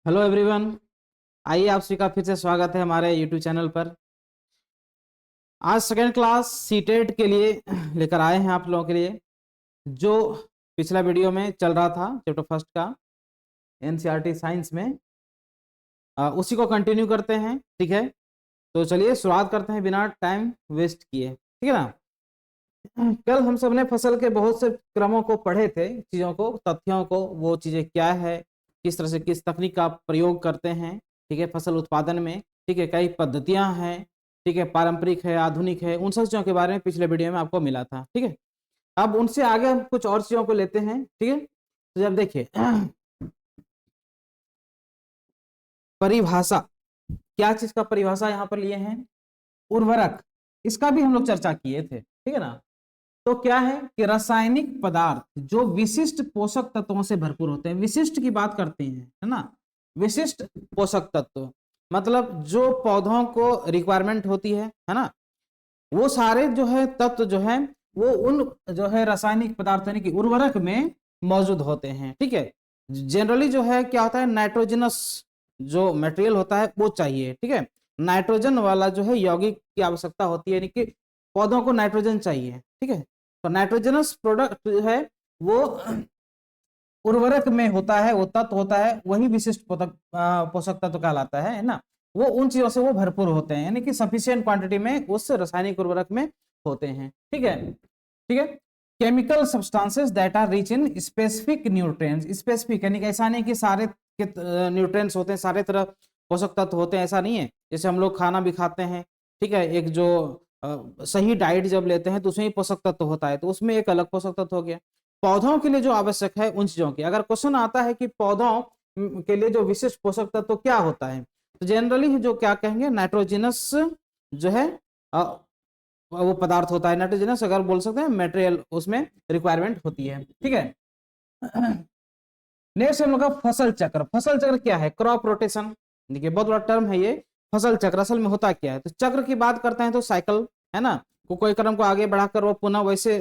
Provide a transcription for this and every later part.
Hello everyone. आइए आप सभी का फिर से स्वागत है हमारे यूट्यूब चैनल पर। आज सेकेंड क्लास सीटेट के लिए लेकर आए हैं आप लोगों के लिए। जो पिछला वीडियो में चल रहा था चैप्टर फर्स्ट का एनसीईआरटी साइंस में, उसी को कंटिन्यू करते हैं। ठीक है, तो चलिए शुरुआत करते हैं बिना टाइम वेस्ट किए। ठीक है ना। कल हम सब ने फसल के बहुत से क्रमों को पढ़े थे, चीजों को, तथ्यों को, वो चीजें क्या है, किस तरह से किस तकनीक का प्रयोग करते हैं। ठीक है, फसल उत्पादन में। ठीक है, कई पद्धतियां हैं। ठीक है, पारंपरिक है, आधुनिक है, उन सब चीजों के बारे में पिछले वीडियो में आपको मिला था। ठीक है, अब उनसे आगे हम कुछ और चीजों को लेते हैं। ठीक है, तो जब देखिए परिभाषा, क्या चीज का परिभाषा यहाँ पर लिए हैं? उर्वरक। इसका भी हम लोग चर्चा किए थे। ठीक है ना। तो क्या है कि रासायनिक पदार्थ जो विशिष्ट पोषक तत्वों से भरपूर होते हैं, विशिष्ट की बात करते हैं, है ना। विशिष्ट पोषक तत्व मतलब जो पौधों को रिक्वायरमेंट होती है ना, वो सारे जो है तत्व जो है वो उन जो है रासायनिक पदार्थ यानी कि उर्वरक में मौजूद होते हैं। ठीक है, जनरली जो है क्या होता है, नाइट्रोजनस जो मटेरियल होता है वो चाहिए। ठीक है, नाइट्रोजन वाला जो है यौगिक की आवश्यकता होती है, यानी कि पौधों को नाइट्रोजन चाहिए। ठीक है, तो नाइट्रोजनस प्रोडक्ट जो है वो उर्वरक में होता है, वो तत्व होता है, वही विशिष्ट पोषक तत्व कहलाता है ना। वो उन चीजों से वो भरपूर होते हैं, यानी कि सफिशिएंट क्वांटिटी में उस रासायनिक उर्वरक में होते हैं। ठीक है, ठीक है। Chemical substances that are rich in specific nutrients. Specific यानी कि ऐसा नहीं कि सारे न्यूट्रिएंट्स होते हैं, सारे तरह पोषक तत्व होते हैं, ऐसा नहीं है। जैसे हम लोग खाना भी खाते हैं, ठीक है, एक जो सही डाइट जब लेते हैं तो उसमें पोषक तत्व होता है, तो उसमें एक अलग पोषक तत्व हो गया। पौधों के लिए जो आवश्यक है उन चीजों की अगर क्वेश्चन आता है कि पौधों के लिए जो विशिष्ट पोषक तत्व क्या होता है, तो जनरली जो क्या कहेंगे, नाइट्रोजनस जो है वो पदार्थ होता है। नाइट्रोजनस अगर बोल सकते हैं मटेरियल उसमें रिक्वायरमेंट होती है। ठीक है। नेक्स्ट हम लोग का फसल चक्र। फसल चक्र क्या है? Crop rotation. देखिए बहुत बड़ा टर्म है ये फसल चक्र। असल में होता क्या है, तो चक्र की बात करते हैं तो साइकिल, है ना, कोई क्रम को आगे बढ़ाकर वो पुनः वैसे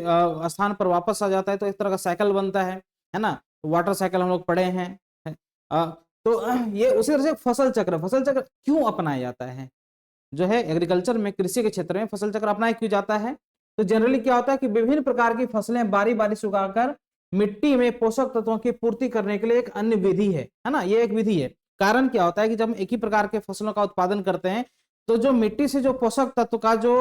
स्थान पर वापस आ जाता है, तो इस तरह का साइकिल बनता है ना। वाटर साइकिल हम लोग पढ़े हैं। तो ये उसी तरह से फसल चक्र। फसल चक्र क्यों अपनाया जाता है जो है एग्रीकल्चर में, कृषि के क्षेत्र में फसल चक्र अपनाया क्यों जाता है? तो जनरली क्या होता है कि विभिन्न प्रकार की फसलें बारी बारी से उगाकर मिट्टी में पोषक तत्वों की पूर्ति करने के लिए एक अन्य विधि है ना। ये एक विधि है। कारण क्या होता है कि जब हम एक ही प्रकार के फसलों का उत्पादन करते हैं तो जो मिट्टी से जो पोषक तत्व का जो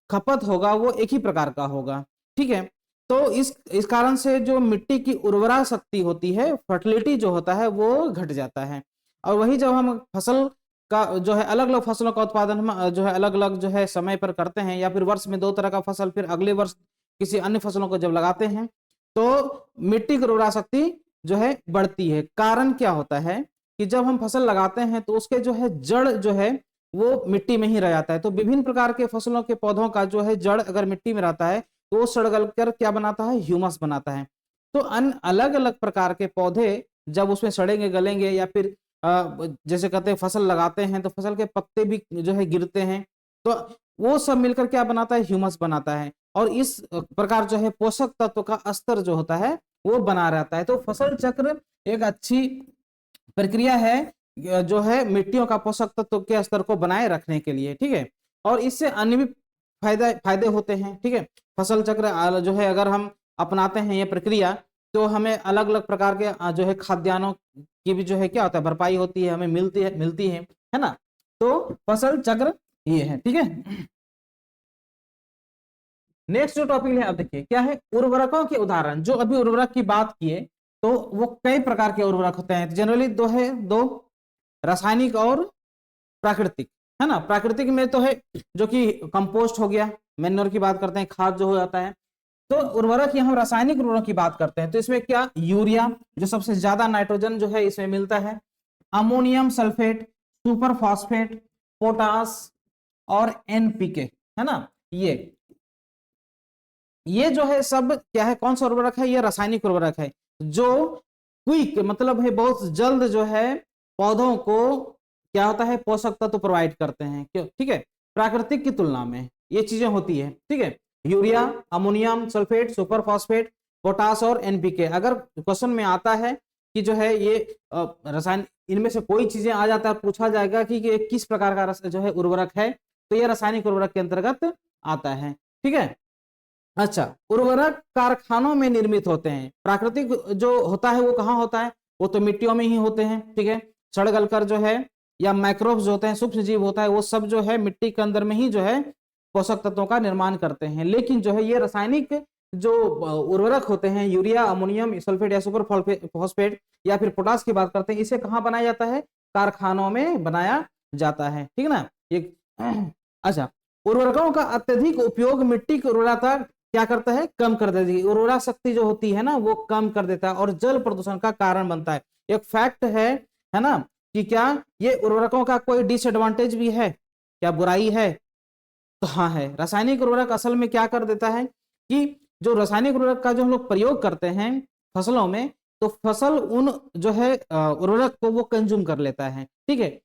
खपत होगा वो एक ही प्रकार का होगा। ठीक है, तो इस कारण से जो मिट्टी की उर्वरा शक्ति होती है, फर्टिलिटी जो होता है वो घट जाता है। और वही जब हम फसल का जो है अलग अलग फसलों का उत्पादन हम जो है अलग अलग जो है समय पर करते हैं, या फिर वर्ष में दो तरह का फसल, फिर अगले वर्ष किसी अन्य फसलों को जब लगाते हैं, तो मिट्टी की उर्वरा शक्ति जो है बढ़ती है। कारण क्या होता है कि जब हम फसल लगाते हैं तो उसके जो है जड़ जो है वो मिट्टी में ही रह जाता है। तो विभिन्न प्रकार के फसलों के पौधों का जो है जड़ अगर मिट्टी में रहता है तो वो सड़ गल कर क्या बनाता है, ह्यूमस बनाता है। तो अलग अलग प्रकार के पौधे जब उसमें सड़ेंगे गलेंगे, या फिर जैसे कहते हैं फसल लगाते हैं तो फसल के पत्ते भी जो है गिरते हैं, तो वो सब मिलकर क्या बनाता है, ह्यूमस बनाता है। और इस प्रकार जो है पोषक तत्व का स्तर जो होता है वो बना रहता है। तो फसल चक्र एक अच्छी प्रक्रिया है जो है मिट्टियों का पोषक तत्व के स्तर को बनाए रखने के लिए। ठीक है, और इससे अन्य भी फायदे होते हैं। ठीक है, फसल चक्र जो है अगर हम अपनाते हैं ये प्रक्रिया, तो हमें अलग अलग प्रकार के जो है खाद्यान्नों की भी जो है क्या होता है, भरपाई होती है, हमें मिलती है ना। तो फसल चक्र ये है। ठीक है, नेक्स्ट जो टॉपिक है अब देखिए क्या है, उर्वरकों के उदाहरण। जो अभी उर्वरक की बात किए तो वो कई प्रकार के उर्वरक होते हैं। जनरली दो रासायनिक और प्राकृतिक, है ना। प्राकृतिक में तो है जो कि कंपोस्ट हो गया, मैन्योर की बात करते हैं, खाद जो हो जाता है। तो उर्वरक यहाँ रासायनिक उर्वरक की बात करते हैं तो इसमें क्या, यूरिया जो सबसे ज्यादा नाइट्रोजन जो है इसमें मिलता है, ammonium sulphate, super phosphate, potash और एनपीके, है ना। ये जो है सब क्या है, कौन सा उर्वरक है, ये रासायनिक उर्वरक है जो क्विक मतलब है बहुत जल्द जो है पौधों को क्या होता है, पोषक तत्व प्रोवाइड करते हैं। क्यों? ठीक है, प्राकृतिक की तुलना में ये चीजें होती है। ठीक है, urea, ammonium sulphate, super phosphate, potash और एनपीके। अगर क्वेश्चन में आता है कि जो है ये रसायन इनमें से कोई चीजें आ जाता है, पूछा जाएगा कि ये किस प्रकार का जो है उर्वरक है, तो ये रासायनिक उर्वरक के अंतर्गत आता है। ठीक है। अच्छा, उर्वरक कारखानों में निर्मित होते हैं। प्राकृतिक जो होता है वो कहाँ होता है, वो तो मिट्टियों में ही होते हैं। ठीक है, सड़ गलकर जो है, या माइक्रोब्स जो होते हैं, सूक्ष्म जीव होता है, वो सब जो है मिट्टी के अंदर में ही जो है पोषक तत्वों का निर्माण करते हैं। लेकिन जो है ये रासायनिक जो उर्वरक होते हैं, यूरिया, अमोनियम सल्फेट या सुपर फॉस्फेट या फिर पोटास की बात करते हैं, इसे कहाँ बनाया जाता है, कारखानों में बनाया जाता है। ठीक है ना। ये अच्छा, उर्वरकों का अत्यधिक उपयोग मिट्टी की उर्वरता क्या करता है, कम कर देती है। उर्वरा शक्ति जो होती है ना, वो कम कर देता है और जल प्रदूषण का कारण बनता है। एक फैक्ट है ना, कि क्या ये उर्वरकों का कोई डिसएडवांटेज भी है, क्या बुराई है, तो हाँ है। रासायनिक उर्वरक असल में क्या कर देता है कि जो रासायनिक उर्वरक का जो हम लोग प्रयोग करते हैं फसलों में, तो फसल उन जो है उर्वरक को वो कंज्यूम कर लेता है। ठीक है,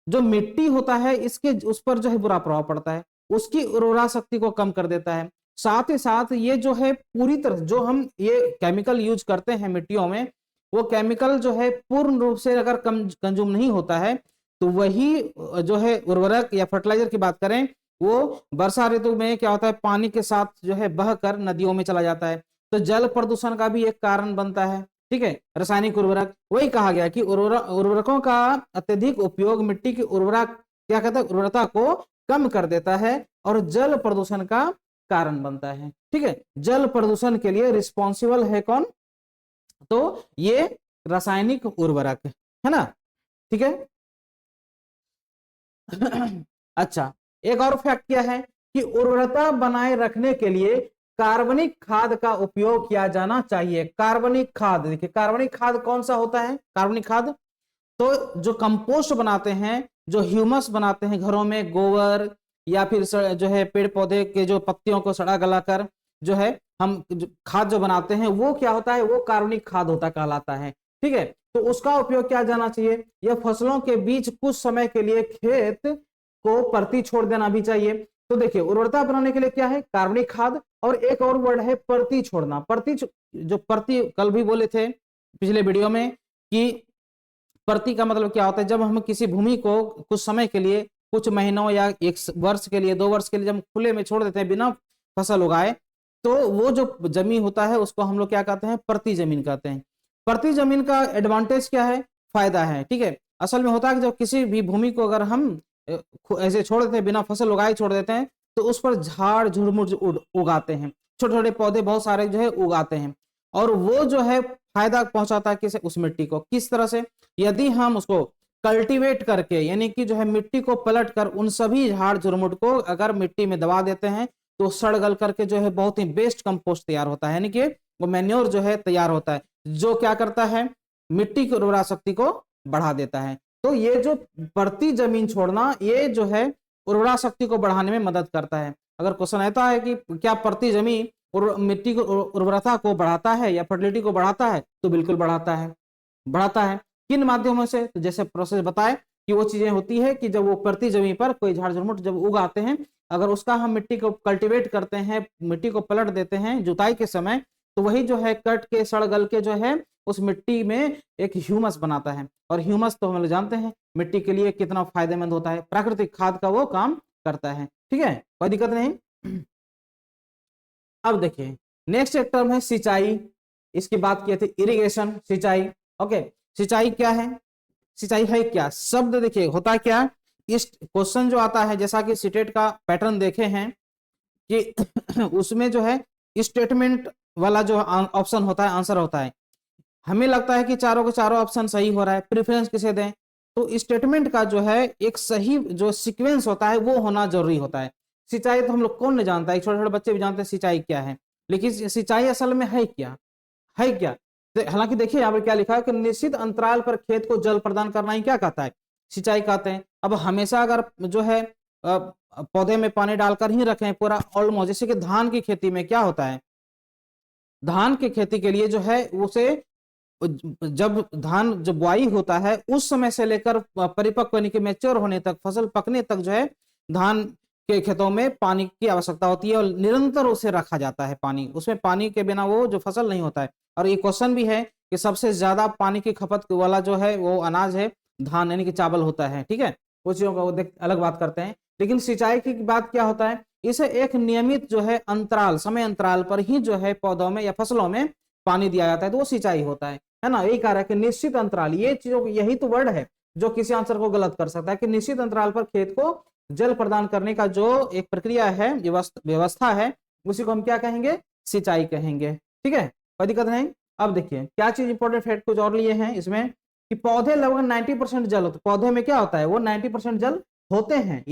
जो मिट्टी होता है इसके उस पर जो है बुरा प्रभाव पड़ता है, उसकी उर्वरा शक्ति को कम कर देता है। साथ ही साथ ये जो है पूरी तरह जो हम ये केमिकल यूज करते हैं मिट्टियों में, वो केमिकल जो है पूर्ण रूप से अगर कंज्यूम नहीं होता है, तो वही जो है उर्वरक या फर्टिलाइजर की बात करें, वो वर्षा ऋतु में क्या होता है, पानी के साथ जो है बहकर नदियों में चला जाता है, तो जल प्रदूषण का भी एक कारण बनता है। ठीक है, रासायनिक उर्वरक, वही कहा गया कि उर्वरकों का अत्यधिक उपयोग मिट्टी की उर्वरक क्या कहता है, उर्वरता को कम कर देता है और जल प्रदूषण का कारण बनता है। ठीक है, जल प्रदूषण के लिए रिस्पॉन्सिबल है कौन, तो ये रासायनिक उर्वरक है ना। ठीक है। अच्छा, एक और फैक्ट क्या है कि उर्वरता बनाए रखने के लिए कार्बनिक खाद का उपयोग किया जाना चाहिए। कार्बनिक खाद, देखिए कार्बनिक खाद कौन सा होता है, कार्बनिक खाद तो जो कंपोस्ट बनाते हैं, जो ह्यूमस बनाते हैं घरों में, गोबर या फिर जो है पेड़ पौधे के जो पत्तियों को सड़ा गलाकर जो है हम खाद जो बनाते हैं, वो क्या होता है, वो कार्बनिक खाद होता कहलाता है। ठीक है, तो उसका उपयोग किया जाना चाहिए। यह फसलों के बीच कुछ समय के लिए खेत को परती छोड़ देना भी चाहिए। तो देखिए उर्वरता बनाने के लिए क्या है, कार्बनिक खाद, और एक और वर्ड है परती छोड़ना। जो परती कल भी बोले थे पिछले वीडियो में कि परती का मतलब क्या होता है, जब हम किसी भूमि को कुछ समय के लिए, कुछ महीनों या एक वर्ष के लिए, 2 वर्ष के लिए जब खुले में छोड़ देते हैं बिना फसल उगाए, तो वो जो जमीन होता है उसको हम लोग क्या कहते हैं, परती जमीन कहते हैं। परती जमीन का एडवांटेज क्या है, फायदा है। ठीक है, असल में होता है कि जब किसी भी भूमि को अगर हम ऐसे छोड़ देते हैं, बिना फसल उगाए छोड़ देते हैं, तो उस पर झाड़ झुरमुट उगाते हैं, छोटे छोटे पौधे बहुत सारे जो है उगाते हैं, और वो जो है फायदा पहुंचाता है किसे, उस मिट्टी को। किस तरह से, यदि हम उसको कल्टीवेट करके, यानी कि जो है मिट्टी को पलट कर उन सभी झाड़ झुरमुट को अगर मिट्टी में दबा देते हैं, तो सड़ गल करके जो है बहुत ही बेस्ट कंपोस्ट तैयार होता है, यानी कि वो मैन्योर जो है तैयार होता है, जो क्या करता है, मिट्टी की उर्वरा शक्ति को बढ़ा देता है। तो ये जो परती जमीन छोड़ना, ये जो है उर्वरा शक्ति को बढ़ाने में मदद करता है। अगर क्वेश्चन आता है कि क्या परती जमीन मिट्टी की उर्वरता को बढ़ाता है या फर्टिलिटी को बढ़ाता है, तो बिल्कुल बढ़ाता है। बढ़ाता है किन माध्यमों से, तो जैसे प्रोसेस बताए कि वो चीजें होती है कि जब वो परती जमीन पर कोई झाड़ झुरमुट जब उगाते हैं, अगर उसका हम मिट्टी को कल्टीवेट करते हैं, मिट्टी को पलट देते हैं जुताई के समय, तो वही जो है कट के सड़ गल के जो है उस मिट्टी में एक ह्यूमस बनाता है, और ह्यूमस तो हम लोग जानते हैं मिट्टी के लिए कितना फायदेमंद होता है, प्राकृतिक खाद का वो काम करता है। ठीक है, कोई दिक्कत नहीं। अब देखिए नेक्स्ट एक टर्म है सिंचाई, इसकी बात किए थे इरिगेशन, सिंचाई। ओके, सिंचाई क्या है, सिंचाई है क्या, शब्द देखिए होता क्या, इस क्वेश्चन जो आता है, जैसा कि सीटेट का पैटर्न देखे हैं कि उसमें जो है स्टेटमेंट वाला जो ऑप्शन होता है आंसर होता है, हमें लगता है कि चारों के चारों ऑप्शन सही हो रहा है, प्रेफरेंस किसे दें, तो स्टेटमेंट का जो है एक सही जो सीक्वेंस होता है वो होना जरूरी होता है। सिंचाई तो हम लोग कौन नहीं जानता है, छोटे छोटे बच्चे भी जानते हैं सिंचाई क्या है, लेकिन सिंचाई असल में है क्या, है क्या। तो हालांकि देखिए यहाँ पर क्या लिखा है कि निश्चित अंतराल पर खेत को जल प्रदान करना ही क्या कहता है, सिंचाई कहते हैं। अब हमेशा अगर जो है पौधे में पानी डालकर ही रखें पूरा ऑलमोस्ट, जैसे कि धान की खेती में क्या होता है, धान की खेती के लिए जो है उसे जब धान जब बुआई होता है उस समय से लेकर परिपक्व यानी कि मैच्योर होने तक, फसल पकने तक जो है धान के खेतों में पानी की आवश्यकता होती है और निरंतर उसे रखा जाता है पानी, उसमें पानी के बिना वो जो फसल नहीं होता है। और ये क्वेश्चन भी है कि सबसे ज्यादा पानी की खपत वाला जो है वो अनाज है धान यानी कि चावल होता है, ठीक है, वो चीजों का वो अलग बात करते हैं। लेकिन सिंचाई की बात क्या होता है, इसे एक नियमित जो है अंतराल, समय अंतराल पर ही जो है पौधों में या फसलों में पानी दिया जाता है, तो वो सिंचाई होता है ना। यही कह रहा है कि निश्चित अंतराल, ये चीजों, यही तो वर्ड है जो किसी आंसर को गलत कर सकता है, कि निश्चित अंतराल पर खेत को जल प्रदान करने का जो एक प्रक्रिया है, व्यवस्था है, उसी को हम क्या कहेंगे, सिंचाई कहेंगे, ठीक है, कोई दिक्कत नहीं। अब देखिए क्या चीज इंपॉर्टेंट फैक्ट कुछ और लिए हैं इसमें, कि पौधे लगभग 90% जल होते, पौधे में क्या होता है, वो 90% जल होते हैं।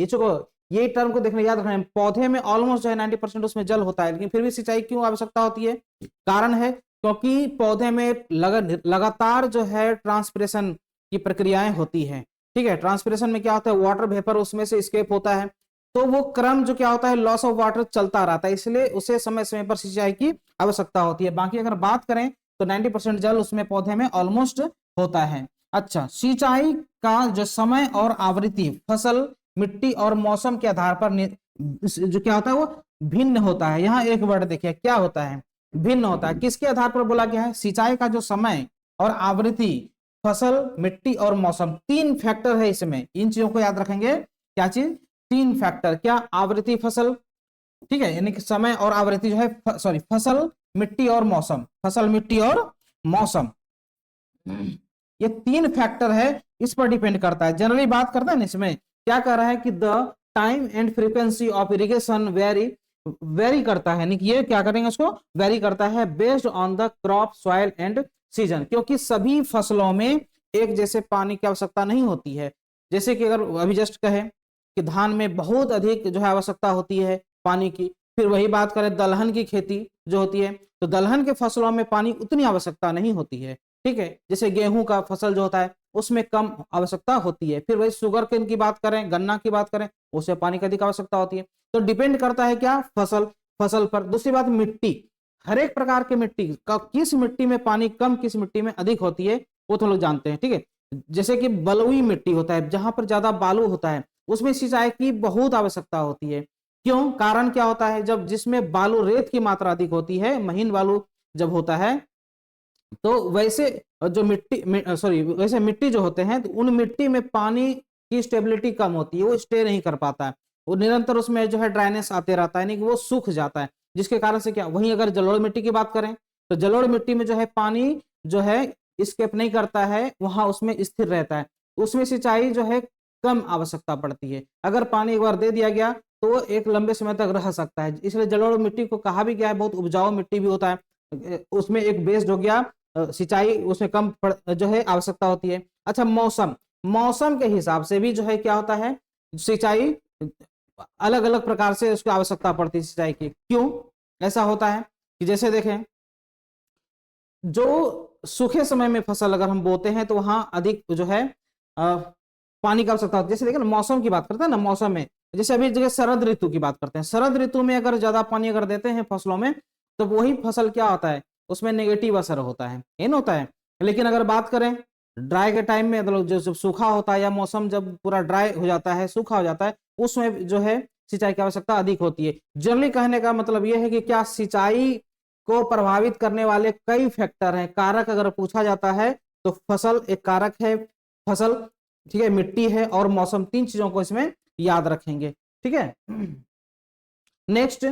ये टर्म को देखना, याद रखना, पौधे में ऑलमोस्ट जो है 90% उसमें जल होता है, लेकिन फिर भी सिंचाई क्यों आवश्यकता होती है, कारण है क्योंकि पौधे में लगातार जो है ट्रांसपिरेशन की प्रक्रियाएं होती है, ठीक है। ट्रांसपिरेशन में क्या होता है, वाटर वेपर उसमें से स्केप होता है, तो वो क्रम जो क्या होता है, लॉस ऑफ वाटर चलता रहता है, इसलिए उसे समय समय पर सिंचाई की आवश्यकता होती है। बाकी अगर बात करें तो 90% जल उसमें पौधे में ऑलमोस्ट होता है। अच्छा, सिंचाई का जो समय और आवृत्ति फसल, मिट्टी और मौसम के आधार पर जो क्या होता है वो भिन्न होता है। यहाँ एक वर्ड देखिए क्या होता है, भिन्न होता है, किसके आधार पर बोला गया है, सिंचाई का जो समय और आवृत्ति, फसल, मिट्टी और मौसम, 3 फैक्टर है इसमें, इन चीजों को याद रखेंगे। क्या चीज, 3 फैक्टर, क्या, आवृत्ति, फसल, ठीक है, यानी कि समय और आवृत्ति जो है, सॉरी, फसल, मिट्टी और मौसम, फसल, मिट्टी और मौसम, ये 3 फैक्टर है, इस पर डिपेंड करता है। जनरली बात करता है ना, इसमें क्या कर रहा है कि the time and frequency of irrigation very करता है, यानी कि ये क्या करेंगे, उसको वेरी करता है based on the crop, soil and season, क्योंकि सभी फसलों में एक जैसे पानी की आवश्यकता नहीं होती है। जैसे कि अगर अभी जस्ट कहे कि धान में बहुत अधिक जो है आवश्यकता होती है पानी की, फिर वही बात करें दलहन की खेती जो होती है, तो दलहन के फसलों में पानी उतनी आवश्यकता नहीं होती है, ठीक है। जैसे गेहूं का फसल जो होता है उसमें कम आवश्यकता होती है। फिर वही शुगर केन की बात करें, गन्ना की बात करें, उसमें पानी की अधिक आवश्यकता होती है। तो डिपेंड करता है क्या, फसल पर। दूसरी बात, मिट्टी, हर एक प्रकार की मिट्टी का, किस मिट्टी में पानी कम, किस मिट्टी में अधिक होती है, वो तो लोग जानते हैं, ठीक है। जैसे कि बलुई मिट्टी होता है, जहां पर ज्यादा बालू होता है, उसमें सिंचाई की बहुत आवश्यकता होती है। क्यों, कारण क्या होता है, जब जिसमें बालू, रेत की मात्रा अधिक होती है, महीन बालू जब होता है, तो वैसे जो वैसे मिट्टी जो होते हैं, तो उन मिट्टी में पानी की स्टेबिलिटी कम होती है, वो स्टे नहीं कर पाता है, वो निरंतर उसमें जो है ड्राइनेस आते रहता है, यानी कि वो सूख जाता है, जिसके कारण से क्या, वहीं अगर जलोढ़ मिट्टी की बात करें, तो जलोढ़ मिट्टी में जो है पानी जो है स्केप नहीं करता है, वहां उसमें स्थिर रहता है, उसमें सिंचाई जो है कम आवश्यकता पड़ती है। अगर पानी एक बार दे दिया गया तो वो एक लंबे समय तक रह सकता है, इसलिए जलोढ़ मिट्टी को कहा भी गया है, बहुत उपजाऊ मिट्टी भी होता है, उसमें एक बेस्ड हो गया, सिंचाई उसमें कम जो है आवश्यकता होती है। अच्छा, मौसम के हिसाब से भी जो है क्या होता है, सिंचाई अलग अलग प्रकार से उसकी आवश्यकता पड़ती है सिंचाई की। क्यों ऐसा होता है, कि जैसे देखें, जो सूखे समय में फसल अगर हम बोते हैं तो वहां अधिक जो है पानी की आवश्यकता होती है। जैसे देखें ना, मौसम की बात करते हैं ना, मौसम में जैसे अभी जगह शरद ऋतु की बात करते हैं, शरद ऋतु में अगर ज्यादा पानी अगर देते हैं फसलों में, तो वही फसल क्या होता है, उसमें नेगेटिव असर होता है, ये ना होता है। लेकिन अगर बात करें ड्राई के टाइम में, मतलब जो सूखा होता है, या मौसम जब पूरा ड्राई हो जाता है, सूखा हो जाता है, उसमें जो है सिंचाई की आवश्यकता अधिक होती है। जनरली कहने का मतलब यह है कि क्या सिंचाई को प्रभावित करने वाले कई फैक्टर हैं, कारक अगर पूछा जाता है तो फसल एक कारक है, फसल, ठीक है, मिट्टी है और मौसम, 3 चीजों को इसमें याद रखेंगे, ठीक है। नेक्स्ट,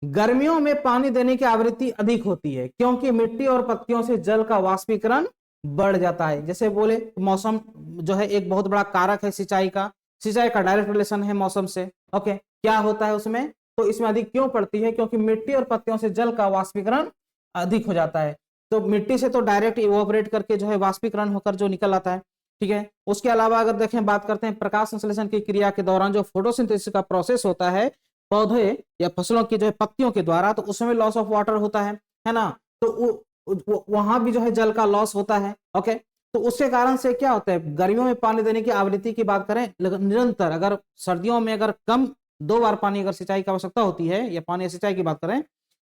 गर्मियों में पानी देने की आवृत्ति अधिक होती है, क्योंकि मिट्टी और पत्तियों से जल का वाष्पीकरण बढ़ जाता है। जैसे बोले, मौसम जो है एक बहुत बड़ा कारक है सिंचाई का डायरेक्ट रिलेशन है मौसम से। ओके, क्या होता है उसमें, तो इसमें अधिक क्यों पड़ती है, क्योंकि मिट्टी और पत्तियों से जल का वाष्पीकरण अधिक हो जाता है। तो मिट्टी से तो डायरेक्ट इवोपरेट करके जो है वाष्पीकरण होकर जो निकल आता है, ठीक है। उसके अलावा अगर देखें, बात करते हैं प्रकाश संश्लेषण की क्रिया के दौरान जो फोटोसिंथेसिस का प्रोसेस होता है पौधे या फसलों की जो है पत्तियों के द्वारा, तो उसमें लॉस ऑफ वाटर होता है ना, तो वहां भी जो है जल का लॉस होता है। ओके, तो उसके कारण से क्या होता है, गर्मियों में पानी देने की आवृत्ति की बात करें निरंतर, अगर सर्दियों में अगर कम 2 बार पानी अगर सिंचाई की आवश्यकता होती है, या पानी सिंचाई की बात करें,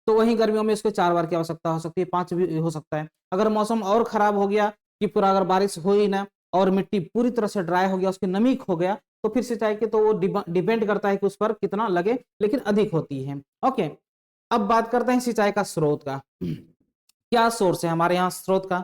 तो वहीं गर्मियों में इसको 4 बार की आवश्यकता हो सकती है, 5 भी हो सकता है। अगर मौसम और खराब हो गया कि पूरा अगर बारिश हो ही ना और मिट्टी पूरी तरह से ड्राई हो गया, उसकी नमी खो गया, तो फिर सिंचाई के तो वो डिपेंड करता है कि उस पर कितना लगे, लेकिन अधिक होती है। ओके, अब बात करते हैं सिंचाई का स्रोत का। क्या सोर्स है हमारे यहाँ स्रोत का,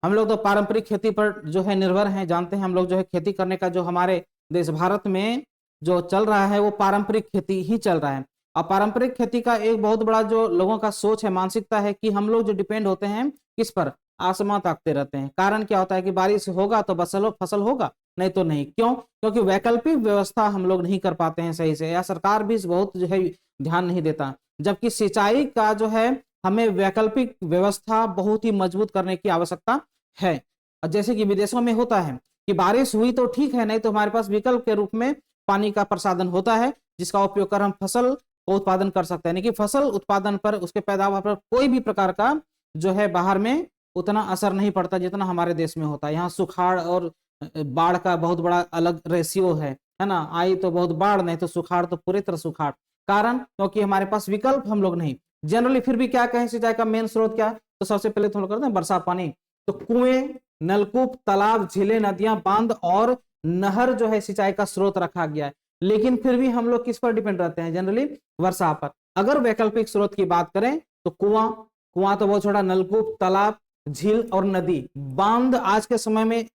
हम लोग तो पारंपरिक खेती पर जो है निर्भर हैं, जानते हैं हम लोग जो है खेती करने का जो हमारे देश भारत में जो चल रहा है वो पारंपरिक खेती ही चल रहा है। और पारंपरिक खेती का एक बहुत बड़ा जो लोगों का सोच है, मानसिकता है कि हम लोग जो डिपेंड होते हैं किस पर, आसमां ताकते रहते हैं। कारण क्या होता है कि बारिश होगा तो फसल होगा, नहीं तो नहीं। क्यों? क्योंकि वैकल्पिक व्यवस्था हम लोग नहीं कर पाते हैं सही से, या सरकार भी बहुत जो है ध्यान नहीं देता। जबकि सिंचाई का जो है हमें वैकल्पिक व्यवस्था बहुत ही मजबूत करने की आवश्यकता है। और जैसे कि विदेशों में होता है कि बारिश हुई तो ठीक है, नहीं तो हमारे पास विकल्प के रूप में पानी का प्रसाधन होता है, जिसका उपयोग कर हम फसल को उत्पादन कर सकते हैं। लेकिन फसल उत्पादन पर, उसके पैदावार पर कोई भी प्रकार का जो है बाहर में उतना असर नहीं पड़ता जितना हमारे देश में होता है। यहाँ सुखाड़ और बाढ़ का बहुत बड़ा अलग रेशियो है ना। आई तो बहुत बाढ़, नहीं तो सुखाड़ तो पूरी तरह सुखाड़। कारण क्योंकि हमारे पास विकल्प हम लोग नहीं। जनरली फिर भी क्या कहें, सिंचाई का मेन स्रोत क्या है? तो सबसे पहले तो हम लोग करते हैं वर्षा पानी। तो कुएं, नलकूप, तालाब, झीलें, नदियां, बांध और नहर जो है सिंचाई का स्रोत रखा गया है। लेकिन फिर भी हम लोग किस पर डिपेंड रहते हैं? जनरली वर्षा पर। अगर वैकल्पिक स्रोत की बात करें तो कुआं तो बहुत छोटा, नलकूप, तालाब, झील और नदी। बांध आज के समय में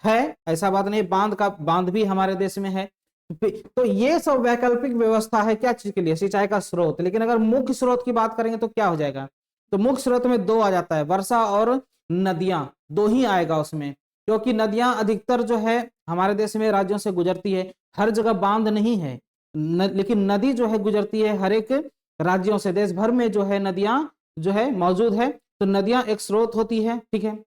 है, ऐसा बात नहीं, बांध भी हमारे देश में है। तो ये सब वैकल्पिक व्यवस्था है क्या चीज के लिए? सिंचाई का स्रोत। लेकिन अगर मुख्य स्रोत की बात करेंगे तो क्या हो जाएगा? तो मुख्य स्रोत में दो आ जाता है, वर्षा और नदियां, दो ही आएगा उसमें। क्योंकि नदियां अधिकतर जो है हमारे देश में राज्यों से गुजरती है, हर जगह बांध नहीं है, लेकिन नदी जो है गुजरती है हर एक राज्यों से, देश भर में जो है नदियां जो है मौजूद है। तो नदियां एक स्रोत होती है, ठीक है।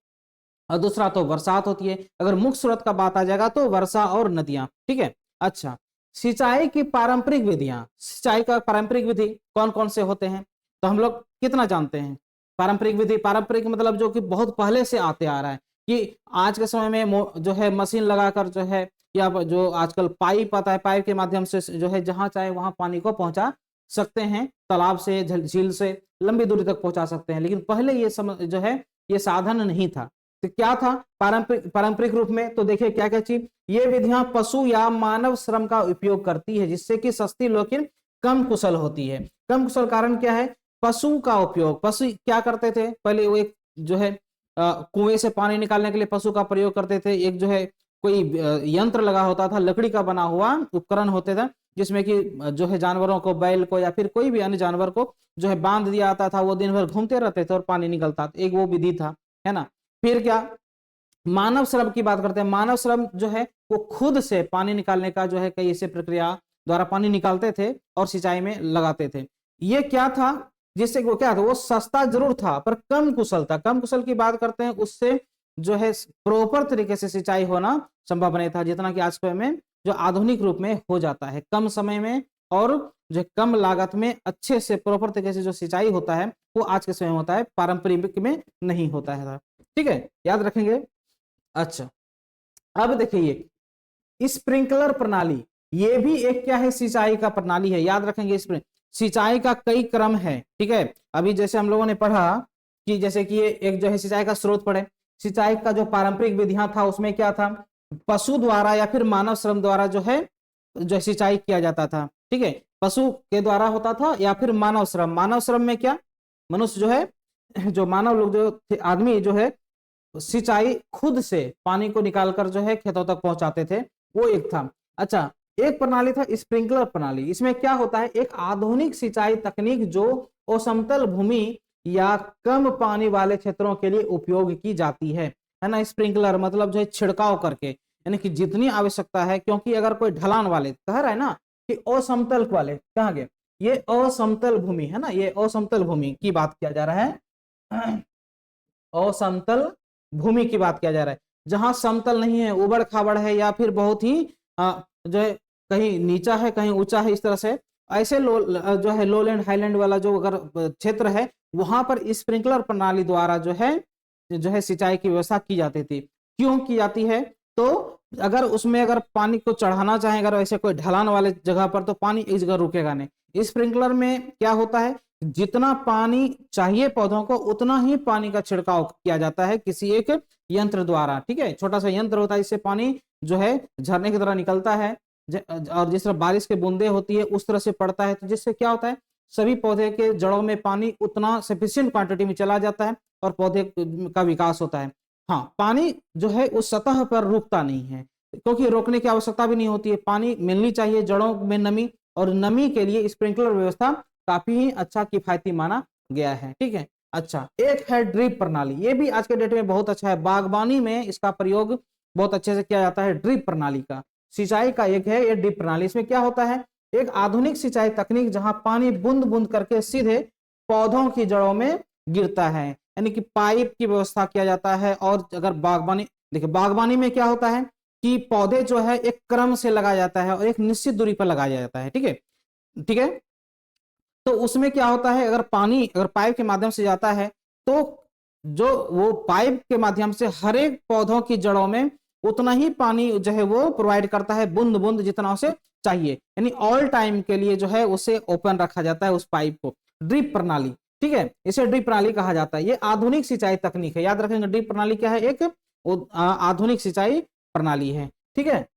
और दूसरा तो बरसात होती है। अगर मुख्य स्रोत का बात आ जाएगा तो वर्षा और नदियां, ठीक है। अच्छा, सिंचाई की पारंपरिक विधियां, सिंचाई का पारंपरिक विधि कौन कौन से होते हैं? तो हम लोग कितना जानते हैं पारंपरिक विधि? पारंपरिक मतलब जो कि बहुत पहले से आते आ रहा है, कि आज के समय में जो है मशीन लगाकर जो है, या जो आजकल पाइप आता है, पाइप के माध्यम से जो है जहां चाहे वहां पानी को पहुंचा सकते हैं, तालाब से, झील से लंबी दूरी तक पहुंचा सकते हैं। लेकिन पहले ये जो है ये साधन नहीं था। तो क्या था पारंपरिक रूप में? तो देखिए क्या क्या चीज, ये विधियां पशु या मानव श्रम का उपयोग करती है, जिससे कि सस्ती लेकिन कम कुशल होती है। कम कुशल कारण क्या है? पशु का उपयोग। पशु क्या करते थे पहले? वो एक जो है कुएं से पानी निकालने के लिए पशु का प्रयोग करते थे। एक जो है कोई यंत्र लगा होता था, लकड़ी का बना हुआ उपकरण होते थे, जिसमें कि जो है जानवरों को, बैल को या फिर कोई भी अन्य जानवर को जो है बांध दिया जाता था, वो दिन भर घूमते रहते थे और पानी निकलता था। एक वो विधि था, है ना। फिर क्या, मानव श्रम की बात करते हैं। मानव श्रम जो है वो खुद से पानी निकालने का जो है कई ऐसे प्रक्रिया द्वारा पानी निकालते थे और सिंचाई में लगाते थे। ये क्या था? जिससे वो क्या था, वो सस्ता जरूर था पर कम कुशल था। कम कुशल की बात करते हैं, उससे जो है प्रॉपर तरीके से सिंचाई होना संभव नहीं था, जितना कि आज के समय में जो आधुनिक रूप में हो जाता है, कम समय में और जो कम लागत में अच्छे से प्रॉपर तरीके से जो सिंचाई होता है वो आज के समय में होता है, पारंपरिक में नहीं होता है। ठीक है, याद रखेंगे। अच्छा, अब देखिए स्प्रिंकलर प्रणाली, ये भी एक क्या है? सिंचाई का प्रणाली है। याद रखेंगे, सिंचाई का कई क्रम है, ठीक है। अभी जैसे हम लोगों ने पढ़ा कि जैसे कि ये एक जो है सिंचाई का स्रोत पढ़े, सिंचाई का जो पारंपरिक विधियां था उसमें क्या था? पशु द्वारा या फिर मानव श्रम द्वारा जो सिंचाई किया जाता था, ठीक है। पशु के द्वारा होता था या फिर मानव श्रम। मानव श्रम में क्या, मनुष्य जो है, जो मानव लोग जो थे, आदमी जो है सिंचाई खुद से पानी को निकालकर जो है खेतों तक पहुंचाते थे, वो एक था। अच्छा, एक प्रणाली था स्प्रिंकलर प्रणाली। इसमें क्या होता है? एक आधुनिक सिंचाई तकनीक जो असमतल भूमि या कम पानी वाले क्षेत्रों के लिए उपयोग की जाती है ना। स्प्रिंकलर मतलब जो है छिड़काव करके, यानी कि जितनी आवश्यकता है। क्योंकि अगर कोई ढलान वाले कह रहा है ना कि असमतल वाले, कहाँ गए? ये असमतल भूमि है ना, ये असमतल भूमि की बात किया जा रहा है। असमतल भूमि की बात किया जा रहा है, जहां समतल नहीं है, उबड़ खाबड़ है, या फिर बहुत ही जो है कहीं नीचा है कहीं ऊंचा है, इस तरह से ऐसे जो है लोलैंड हाईलैंड वाला जो अगर क्षेत्र है, वहां पर स्प्रिंकलर प्रणाली द्वारा जो है सिंचाई की व्यवस्था की जाती थी। क्यों की जाती है? तो अगर उसमें अगर पानी को चढ़ाना चाहे, अगर ऐसे कोई ढलान वाले जगह पर, तो पानी एक जगह रुकेगा नहीं। स्प्रिंकलर में क्या होता है, जितना पानी चाहिए पौधों को उतना ही पानी का छिड़काव किया जाता है किसी एक यंत्र द्वारा, ठीक है। छोटा सा यंत्र होता है, इससे पानी जो है झरने की तरह निकलता है, और जिस तरह बारिश की बूंदे होती है उस तरह से पड़ता है। तो जिससे क्या होता है, सभी पौधे के जड़ों में पानी उतना सफिशिएंट क्वांटिटी में चला जाता है और पौधे का विकास होता है। हाँ, पानी जो है उस सतह पर रुकता नहीं है, क्योंकि रोकने की आवश्यकता भी नहीं होती है। पानी मिलनी चाहिए जड़ों में नमी, और नमी के लिए स्प्रिंकलर व्यवस्था काफी ही अच्छा किफायती माना गया है। ठीक है। अच्छा, एक है ड्रिप प्रणाली, ये भी आज के डेट में बहुत अच्छा है। बागवानी में इसका प्रयोग बहुत अच्छे से किया जाता है। ड्रिप प्रणाली का सिंचाई का एक है ये ड्रिप प्रणाली। इसमें क्या होता है, एक आधुनिक सिंचाई तकनीक जहां पानी बूंद बूंद करके सीधे पौधों की जड़ों में गिरता है, यानी कि पाइप की व्यवस्था किया जाता है। और अगर बागवानी, देखिए बागवानी में क्या होता है कि पौधे जो है एक क्रम से लगाया जाता है और एक निश्चित दूरी पर लगाया जाता है। ठीक है, ठीक है। तो उसमें क्या होता है, अगर पानी अगर पाइप के माध्यम से जाता है तो जो वो पाइप के माध्यम से हर एक पौधों की जड़ों में उतना ही पानी जो है वो प्रोवाइड करता है, बूंद बूंद जितना उसे चाहिए, यानी ऑल टाइम के लिए जो है उसे ओपन रखा जाता है उस पाइप को। ड्रिप प्रणाली, ठीक है, इसे ड्रिप प्रणाली कहा जाता है। ये आधुनिक सिंचाई तकनीक है, याद रखेंगे। ड्रिप प्रणाली क्या है, एक आधुनिक सिंचाई प्रणाली है। ठीक है।